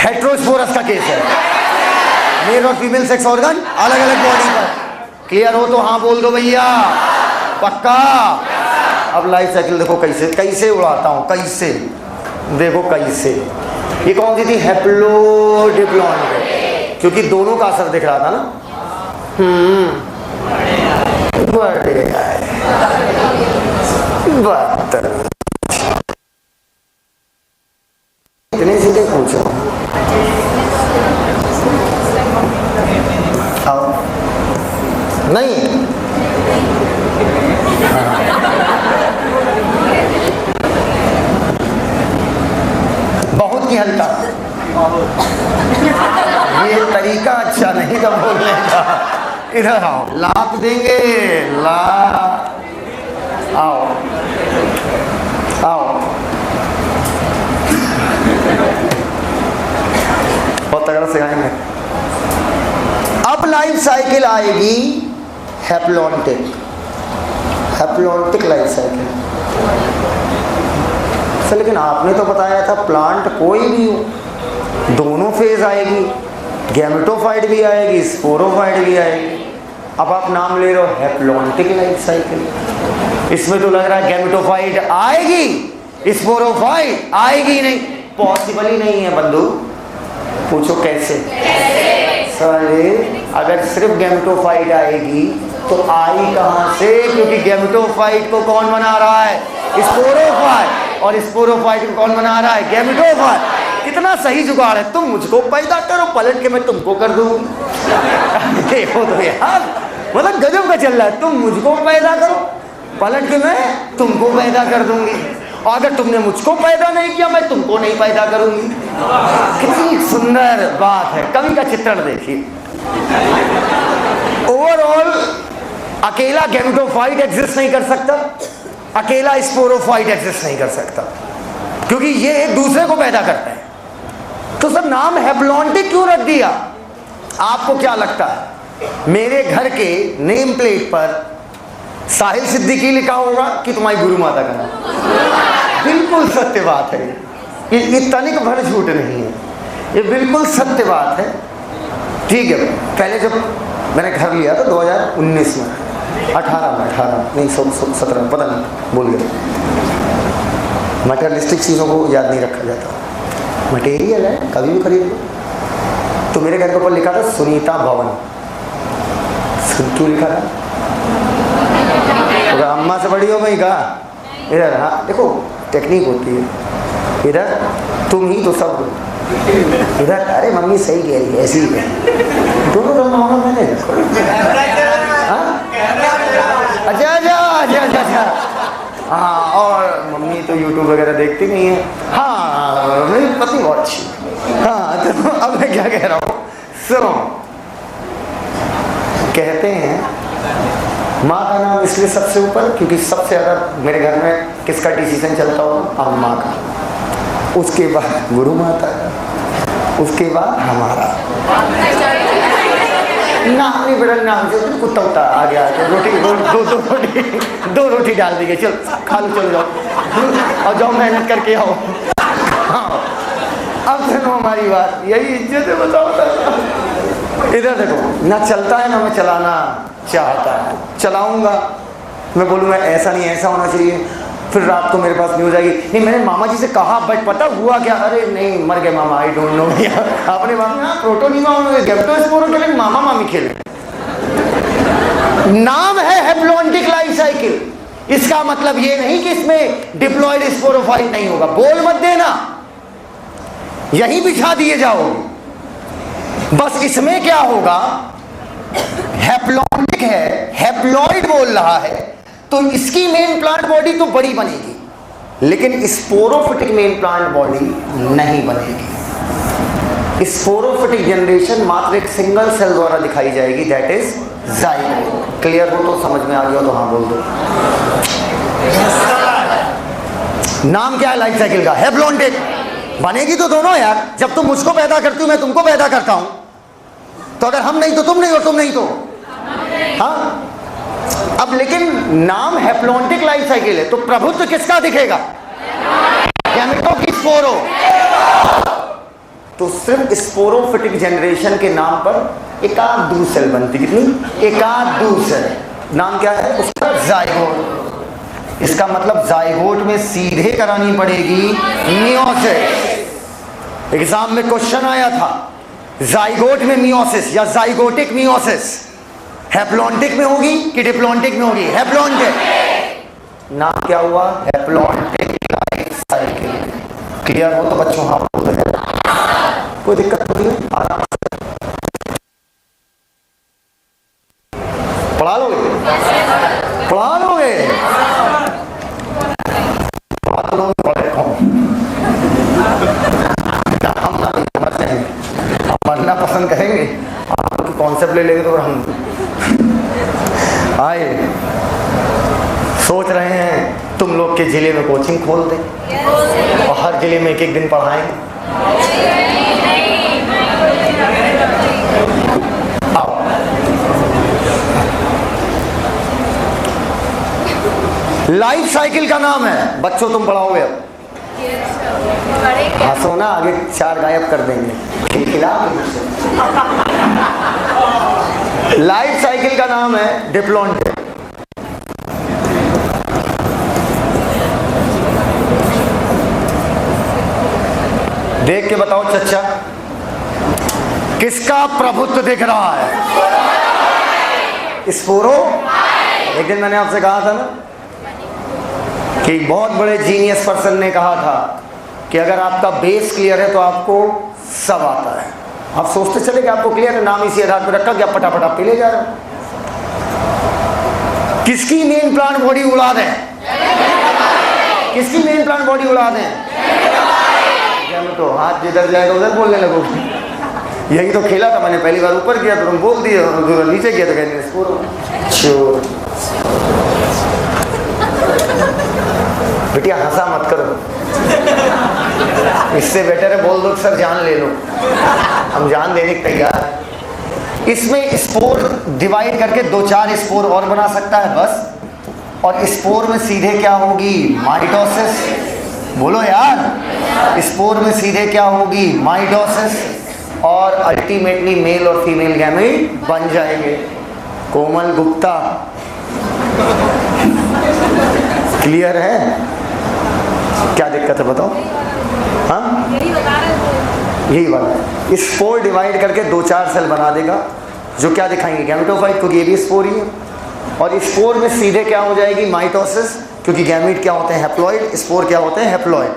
Heterosporous का केस है, मेल और फीमेल सेक्स ऑर्गन अलग अलग बॉडी पर। क्लियर हो तो हाँ बोल दो भैया, पक्का। अब लाइफ साइकिल देखो कैसे कैसे उड़ाता हूँ, कैसे देखो कैसे। ये कौन सी थी? हैप्लोडिप्लॉइड, क्योंकि दोनों का असर दिख रहा था ना। इतने सीधे पूछो। इधर आओ, लात देंगे, ला आओ आओ। बहुत तगड़ा सिखाएंगे। अब लाइफ साइकिल आएगी हैप्लॉन्टिक, हैप्लॉन्टिक लाइफ साइकिल। लेकिन आपने तो बताया था प्लांट कोई भी हो, दोनों फेज आएगी, गैमेटोफाइट भी आएगी, स्पोरोफाइट भी आएगी। अब आप नाम ले रहे हो हैप्लॉन्टिक लाइफ साइकिल। इसमें तो लग रहा है गैमेटोफाइट आएगी, स्पोरोफाइट आएगी नहीं, पॉसिबल ही नहीं है बंधु। पूछो कैसे? सारे अगर सिर्फ गैमेटोफाइट आएगी तो आई कहां से? क्योंकि गैमेटोफाइट को कौन बना रहा है? स्पोरोफाइट। और स्पोरोफाइट को कौन बना रहा है? गैमेटोफाइट। कितना सही जुगाड़ है। तुम मुझको पैदा करो, पलट के मैं तुमको कर दूंगी। देखो तो यार, मतलब गजब का चल रहा है। तुम मुझको पैदा करो, पलट के मैं तुमको पैदा कर दूंगी। और अगर तुमने मुझको पैदा नहीं किया, मैं तुमको नहीं पैदा करूंगी। कितनी सुंदर बात है। कवि का चित्रण देखिए। ओवरऑल अकेला गैमेटोफाइट एग्जिस्ट नहीं कर सकता, अकेला स्पोरोफाइट एग्जिस्ट नहीं कर सकता, क्योंकि ये एक दूसरे को पैदा करते हैं। तो सर नाम हैप्लॉन्टिक क्यों रख दिया? आपको क्या लगता है मेरे घर के नेम प्लेट पर साहिल सिद्दीकी लिखा होगा कि तुम्हारी गुरु माता का नाम? बिल्कुल सत्य बात है। ये तनिक भर झूठ नहीं है, ये बिल्कुल सत्य बात है। ठीक है, पहले जब मैंने घर लिया था 2019 में, 18 नहीं 17, पता नहीं, भूल गया। मटेरियलिस्टिक चीज़ों को याद नहीं रखा जाता। मटेरियल है, कभी भी खरीद लो। तो मेरे घर के ऊपर लिखा था सुनीता भवन। क्यों लिखा था? तो अम्मा से बड़ी हो गई कहा इधर। हाँ देखो टेक्निक होती है, इधर तुम ही तो सब, इधर अरे मम्मी सही कह रही है, ऐसी ही है। दोनों दोनों मांगा मैंने। अच्छा अच्छा अच्छा अच्छा अच्छा। हाँ, और मम्मी तो यूट्यूब वगैरह देखती नहीं है। हाँ मेरी पत्नी बहुत अच्छी। हाँ तो अब मैं क्या कह रहा हूँ, सुनो। कहते हैं माँ का नाम इसलिए सबसे ऊपर क्योंकि सबसे ज़्यादा मेरे घर में किसका डिसीजन चलता होगा? अम्मा का, उसके बाद गुरु माता का, उसके बाद हमारा। नाम नहीं बदल, नाम से कुत्ता उता आ गया तो रोटी दो रोटी डाल दी गई, चल खा लो, चलो जाओ और जाओ मेहनत करके आओ। हाँ अब सुनो हमारी बात, यही इज्जत है। बताओ इधर देखो, ना चलता है ना मैं चलाना चाहता है। चलाऊंगा मैं बोलूँगा ऐसा नहीं ऐसा होना चाहिए, फिर रात को मेरे पास न्यूज़ आएगी, नहीं मैंने मामा जी से कहा बट पता हुआ क्या? अरे नहीं मर गए मामा, आई डोंट नो। आपने मामा प्रोटोनीमा गैमेटोस्पोरो के लिए मामा मामी खेले। नाम है हैप्लॉन्टिक लाइफ साइकिल। इसका मतलब ये नहीं कि इसमें डिप्लॉयड स्पोरोफाइट नहीं होगा। बोल मत देना, यहीं बिछा दिए जाओ। बस इसमें क्या होगा, हैप्लॉन्टिक है, हैप्लॉइड बोल रहा है, तो इसकी मेन प्लांट बॉडी तो बड़ी बनेगी, लेकिन स्पोरोफिटिक मेन प्लांट बॉडी नहीं बनेगी। स्पोरोफिटिक जनरेशन मात्र एक सिंगल सेल द्वारा दिखाई जाएगी, दैट इज जाइगोट। क्लियर हो तो समझ में आ गया तो हाँ बोल दो। नाम क्या है लाइफ साइकिल का? हैप्लॉन्टिक। बनेगी तो दोनों यार। जब तुम मुझको पैदा करती हो, मैं तुमको पैदा करता हूं, तो अगर हम नहीं तो तुम नहीं, और तुम नहीं तो हाँ। अब लेकिन नाम हैप्लॉन्टिक लाइफ साइकिल है, तो प्रभुत्व किसका दिखेगा? गैमेटो की स्पोरो। तो सिर्फ स्पोरोफिटिक जनरेशन के नाम पर एकाध दूर सेल बनती। कितनी? एकाध दूर सेल। नाम क्या है उसका? जाइगोट। इसका मतलब जाइगोट में सीधे करानी पड़ेगी मियोसिस। एग्जाम में क्वेश्चन आया था, जाइगोट में मियोसिस या जाइगोटिक मियोसिस हैप्लॉन्टिक में होगी कि डिप्लॉन्टिक में होगी? हैप्लॉन्टिक। नाम क्या हुआ? Haplontic life cycle. क्लियर हो तो बच्चों हाँ बोल रहे हैं, कोई दिक्कत नहीं है, आराम से पढ़ा लोगे, पढ़ा लोगे, हम पढ़ना पसंद करेंगे, आप कॉन्सेप्ट ले लेंगे तो हम आए सोच रहे हैं तुम लोग के जिले में कोचिंग खोल दें और हर जिले में एक एक दिन पढ़ाएं। आओ, लाइफ साइकिल का नाम है, बच्चों तुम पढ़ाओगे अब। हंसो ना, आगे 4 गायब कर देंगे। लाइफ साइकिल का नाम है डिप्लॉन्टिक। देख के बताओ चच्चा, किसका प्रभुत्व दिख रहा है? स्पोरो। एक दिन मैंने आपसे कहा था ना कि बहुत बड़े जीनियस पर्सन ने कहा था कि अगर आपका बेस क्लियर है तो आपको सब आता है। आप सोचते चले कि आपको क्लियर है, नाम इसी आधार पर रखा कि आप फटाफट आप पीले जा रहे हो। किसकी मेन प्लांट बॉडी उड़ा दें? किसकी मेन प्लांट बॉडी उड़ा दें? तो हाथ जिधर जाएगा उधर बोलने लगो। यही तो खेला था मैंने, पहली बार ऊपर किया तो तुम बोल दिए, और नीचे किया तो कहते स्पोरो। बेटिया हंसा मत करो, इससे बेटर है बोल दो सर जान ले लो, हम जान देने के तैयार। इसमें स्पोर डिवाइड करके 2-4 स्पोर और बना सकता है बस। और स्पोर में सीधे क्या होगी? माइटोसिस। बोलो यार, स्पोर में सीधे क्या होगी? माइटोसिस। और अल्टीमेटली मेल और फीमेल गैमेट बन जाएंगे। कोमल गुप्ता, क्लियर है? क्या दिक्कत है बताओ? हाँ, यही बात। स्पोर डिवाइड करके 2-4 सेल बना देगा जो क्या दिखाएंगे? गैमेटोफाइट, क्योंकि ये भी स्पोर ही है। और स्पोर में सीधे क्या हो जाएगी? माइटोसिस, क्योंकि गैमेट क्या होते हैं? हैप्लॉइड। स्पोर क्या होते हैं? हैप्लॉइड।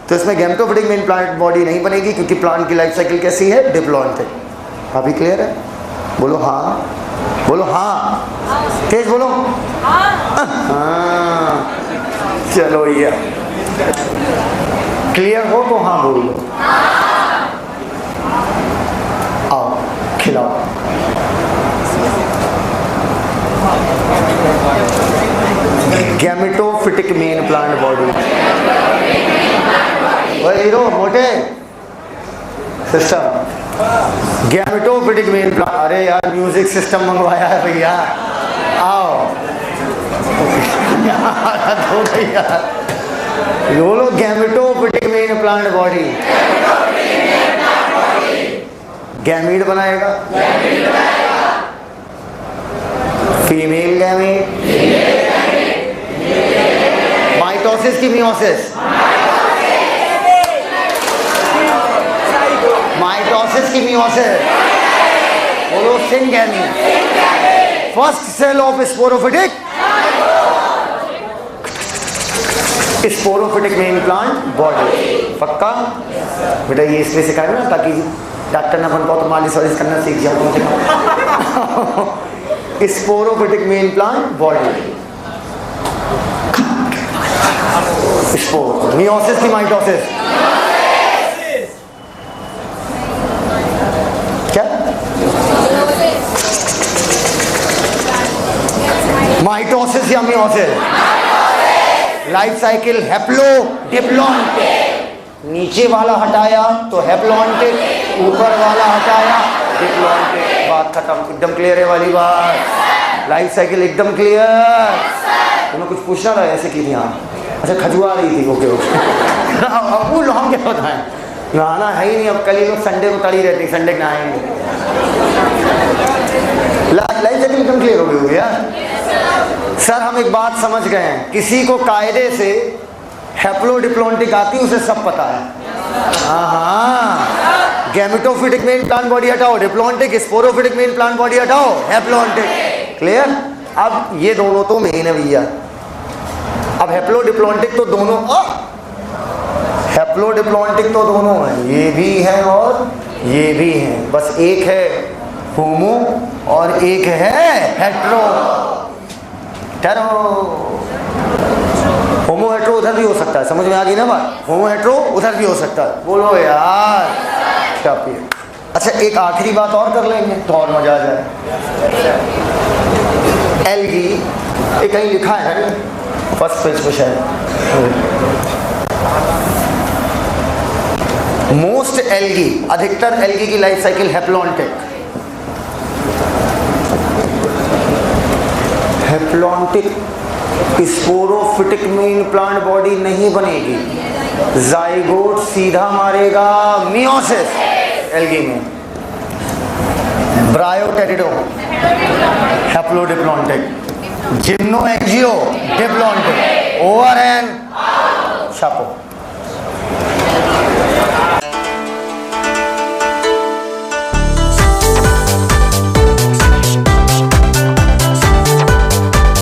तो इसमें गैमेटोफिटिक मेन प्लांट बॉडी नहीं बनेगी, क्योंकि प्लांट की लाइफ साइकिल कैसी है? डिप्लॉन्टिक। अभी क्लियर है? बोलो हाँ, बोलो हाँ, तेज बोलो हाँ। चलो ये क्लियर हो तो हाँ बोल लो। आओ खिलाओ। Gametophytic main plant body. Hero मोटे सिस्टम, गैमेटोफिटिक मेन प्लांट। अरे यार म्यूजिक सिस्टम मंगवाया है भैया, आओ। हो गई यार, बोलो gametophytic main plant body. Gamete बनाएगा, फीमेल गैमीट, माइटोसिस की मियोसिस, माइटोसिस की मियोसिस, बोलो syngamy. First cell of sporophytic, sporophytic main plant body. पक्का बेटा, ये इसलिए सिखाया ना ताकि डॉक्टर ना बन पाओ तो मालिश वालिश करना सीख जाओ। Sporophytic main plant body. Spore, meiosis की माइटोसिस, क्या? माइटोसिस या meiosis? Life cycle haplo diplontic. नीचे वाला हटाया तो हैप्लॉन्टिक, ऊपर वाला हटाया डिप्लॉन्टिक। बात खत्म। एकदम क्लियर है वाली बात? लाइफ साइकिल एकदम क्लियर। तुम्हें कुछ पूछना था ऐसे की थी? हाँ, अच्छा खजुआ रही थी। Okay okay. अब वो हम क्या बताएं, नहाना है ही नहीं। अब कल ही लोग संडे को तड़ी रहती, संडे को नहाएंगे। लाइफ साइकिल एकदम क्लियर हो गई होगी यार। सर हम एक बात समझ गए हैं, किसी को कायदे से हैप्लोडिप्लॉन्टिक आती उसे सब पता है। हाँ, गैमेटोफिटिक मेन प्लांट बॉडी हटाओ diplontic, sporophytic main plant body हटाओ हैप्लॉन्टिक। क्लियर? अब ये दोनों तो मेन है भैया। अब हैप्लोडिप्लॉन्टिक तो दोनों, हैप्लोडिप्लॉन्टिक तो दोनों है, ये भी है और ये भी है। बस एक है होमो और एक है हेट्रो। होमो हेट्रो उधर भी हो सकता है, समझ में आ गई ना बात? होमो हेट्रो उधर भी हो सकता है। बोलो यार क्या पिए। अच्छा एक आखिरी बात और कर लेंगे तो और मजा आ जाए। एल्गी, ये कहीं लिखा है ना फर्स्ट पेज पे शायद, मोस्ट एल्गी, अधिकतर एल्गी की life cycle haplontic, haplontic sporophytic में प्लांट बॉडी नहीं बनेगी, जाइगोट सीधा मारेगा मियोसिस एल्गी में, ब्रायोटेरिडो हैप्लोडिप्लॉन्टिक, जिम्नोएंजियो डिप्लॉन्टिक, ओवर एंड शापो।